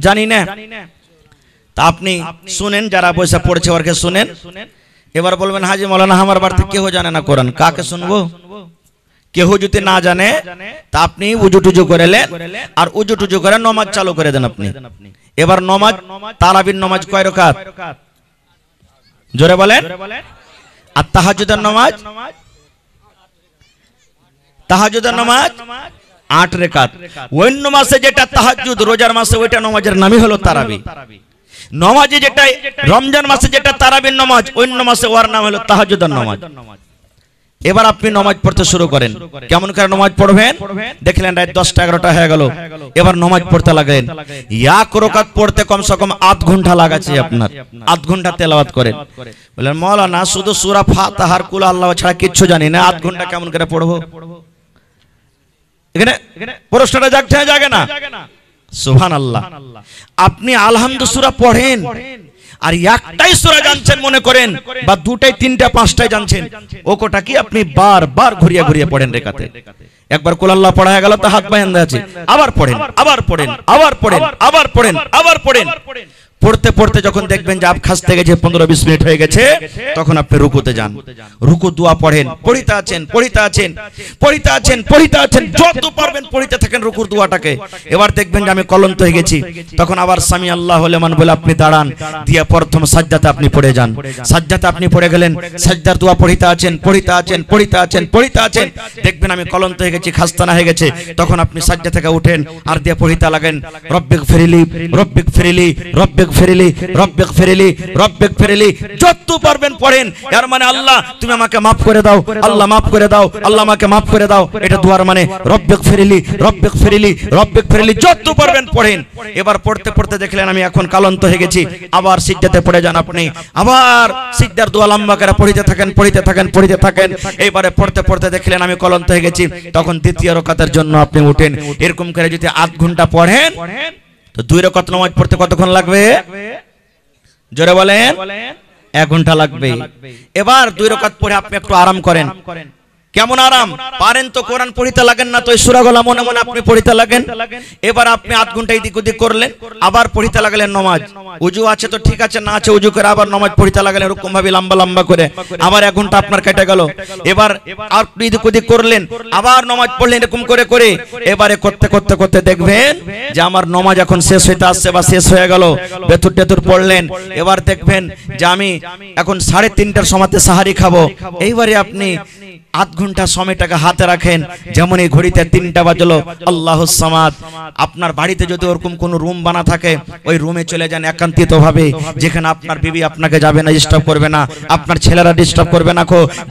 জানি না। তা আপনি শুনেন, যারা বসে পড়ছে ওরকে শুনেন। এবার বলবেন হাজি মাওলানা আমার বাড়িতে কেউ জানে না কোরআন, কাকে শুনবো? কেউ যদি না জানে তা আপনি উজু টুজু করে নেন, আর উজু টুজু করে নামাজ চালু করে দেন আপনি। এবার নামাজ, তারাবির নামাজ কয় রাকাত? জোরে বলেন। আর তাহাজ্জুদের নামাজ? তাহাজ্জুদের নামাজ 8 রাকাত। অন্য মাসে যেটা তাহাজ্জুদ, রোজার মাসে ওইটা নামাজের নামই হলো তারাবি। নামাজে যেটা রমজান মাসে যেটা তারাবির নামাজ, অন্য মাসে ওর নাম হলো তাহাজ্জুদের নামাজ। এবার আপনি নামাজ পড়তে শুরু করেন। কেমন করে নামাজ পড়বেন? দেখলেন রাত 10টা 11টা হয়ে গেল, এবার নামাজ পড়তে লাগলেন। 1 রাকাত পড়তে কমসে কম 8 ঘন্টা লাগাচ্ছে আপনার, 8 ঘন্টা তেলাওয়াত করেন। বলেন মাওলানা শুধু সূরা ফাতিহা আর কুল আল্লাহ ছাড়া কিচ্ছু জানি না, 8 ঘন্টা কেমন করে পড়বো? এখানে প্রশ্নটা জাগছে না, জাগে না? সুবহানাল্লাহ। আপনি আলহামদু সূরা পড়েন, আর একটাই সূরা জানছেন মনে করেন, বা 2টাই 3টা 5টাই জানছেন, ও কোটা কি আপনি বারবার ঘুরিয়ে ঘুরিয়ে পড়েন রেখাতে। একবার কুল আল্লাহ পড়া হয়ে গেল তো হাত বাঁধা আছে, আবার পড়েন, আবার পড়েন, আবার পড়েন, আবার পড়েন, আবার পড়েন। পড়তে পড়তে যখন দেখবেন যে আপ খাসতে গেছে 15-20 মিনিট হয়ে গেছে, তখন আপনি রুকুতে যান। রুকু দোয়া পড়েন, পড়িতে আছেন, পড়িতে আছেন, পড়িতে আছেন, পড়িতে আছেন, যত পারবেন পড়িতে থাকেন রুকুর দোয়াটাকে। এবার দেখবেন যে আমি কলন্ত হয়ে গেছি, তখন আবার সামি আল্লাহু লিমান বলে আপনি দাঁড়ান, দিয়ে প্রথম সাজদাতে আপনি পড়ে যান। সাজদাতে আপনি পড়ে গেলেন, সাজদার দোয়া পড়িতে আছেন, পড়িতে আছেন, পড়িতে আছেন, পড়িতে আছেন, দেখবেন আমি কলন্ত হয়ে গেছি, খাস্তানা হয়ে গেছে, তখন আপনি সাজদা থেকে উঠেন আর দিয়ে পড়িতে লাগেন রব্বিক ফিরলি, রব্বিক ফিরলি, রব্বিক ফিরলি, রব্বিক ফিরলি, রব্বিক ফিরলি, যত পারবেন পড়েন। এর মানে আল্লাহ তুমি আমাকে maaf করে দাও, আল্লাহ maaf করে দাও, আল্লাহ আমাকে maaf করে দাও, এটা দুয়ার মানে রব্বিক ফিরলি, রব্বিক ফিরলি, রব্বিক ফিরলি, যত পারবেন পড়েন। এবার পড়তে পড়তে দেখলেন আমি এখন কালন্ত হয়ে গেছি, আবার সিজদাতে পড়ে যান আপনি, আবার সিজদার দোয়া লম্বা করে পড়িতে থাকেন, পড়িতে থাকেন, পড়িতে থাকেন। এইবারে পড়তে পড়তে দেখলেন আমি কালন্ত হয়ে গেছি, তখন দ্বিতীয় রাকাতের জন্য আপনি উঠেন। এরকম করে যদি 8 ঘন্টা পড়েন, তো 2 রাকাত নামাজ পড়তে কতক্ষণ লাগবে? জোরে বলেন। 1 ঘন্টা লাগবে। এবার 2 রাকাত পড়ে আপনি একটু আরাম করেন। কেমন আরাম? পারেন তো কোরআন পড়িতে লাগেন না, তো এই সূরাগুলো মনে মনে আপনি পড়িতে লাগেন। এবার আপনি 8 ঘন্টা এদিক ওদিক করলেন, আবার পড়িতে লাগলেন নামাজ। ওযু আছে তো ঠিক আছে, না আছে ওযু করে আবার নামাজ পড়িতে লাগলেন এরকম ভাবে লম্বা লম্বা করে, আবার 1 ঘন্টা আপনার কেটে গেল। এবার আর এদিক ওদিক করলেন, আবার নামাজ পড়লেন এরকম করে করে। এবারে করতে করতে করতে দেখবেন যে আমার নামাজ এখন শেষ হইতে আসছে বা শেষ হয়ে গেল। বেতুর টেতুর পড়লেন, এবার দেখবেন যে আমি এখন 3:30টার সময়তে সাহারি খাবো। এইবারে আপনি 8 ঘন্টা সময়টাকে হাতে রাখেন। যেমন এই ঘড়িতে 3টা বাজলো, আল্লাহুস সামাদ। আপনার বাড়িতে যদি ওরকম কোনো রুম বানা থাকে, ওই রুমে চলে যান একান্তিত ভাবে, যেখানে আপনার বিবি আপনাকে যাবে না, ডিস্টার্ব করবে না, আপনার ছেলেরা ডিস্টার্ব করবে না,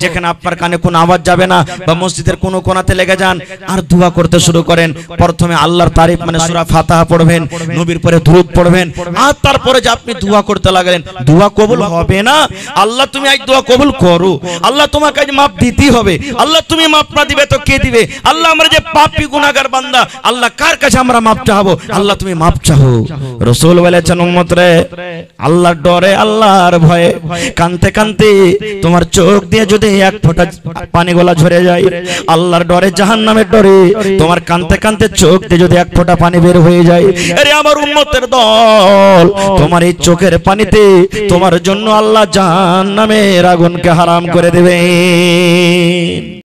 যেখানে আপনার কানে কোনো আওয়াজ যাবে না, বা মসজিদের কোনো কোণাতে লেগে যান আর দোয়া করতে শুরু করেন। প্রথমে আল্লাহর তারিফ মানে সূরা ফাতিহা পড়বেন, নবীর পরে দুরূদ পড়বেন, আর তারপরে যে আপনি দোয়া করতে লাগলেন। দোয়া কবুল হবে না, আল্লাহ তুমি আজ দোয়া কবুল করো, আল্লাহ তোমাকে আজ মাপ দিতেই হবে। আল্লাহ তুমি মাপ না দিবে তো কে দিবে? আল্লাহ আমরা যে পাপী গুনাহগার বান্দা, আল্লাহ কার কাছে আমরা মাপ চাইবো? আল্লাহ তুমি মাপ চাও। রাসূল বলেছেন উম্মত রে, আল্লাহর ডরে, আল্লাহর ভয়ে কানতে কানতে তোমার চোখ দিয়ে যদি 1 ফোঁটা পানি গোলা ঝরে যায়, আল্লাহর ডরে, জাহান্নামের ডরে তোমার কানতে কানতে চোখ দিয়ে যদি 1 ফোঁটা পানি বের হয়ে যায়, আরে আমার উম্মতের দল, তোমার এই চোখের পানিতে তোমার জন্য আল্লাহ জাহান্নামের আগুনকে হারাম করে দেবে।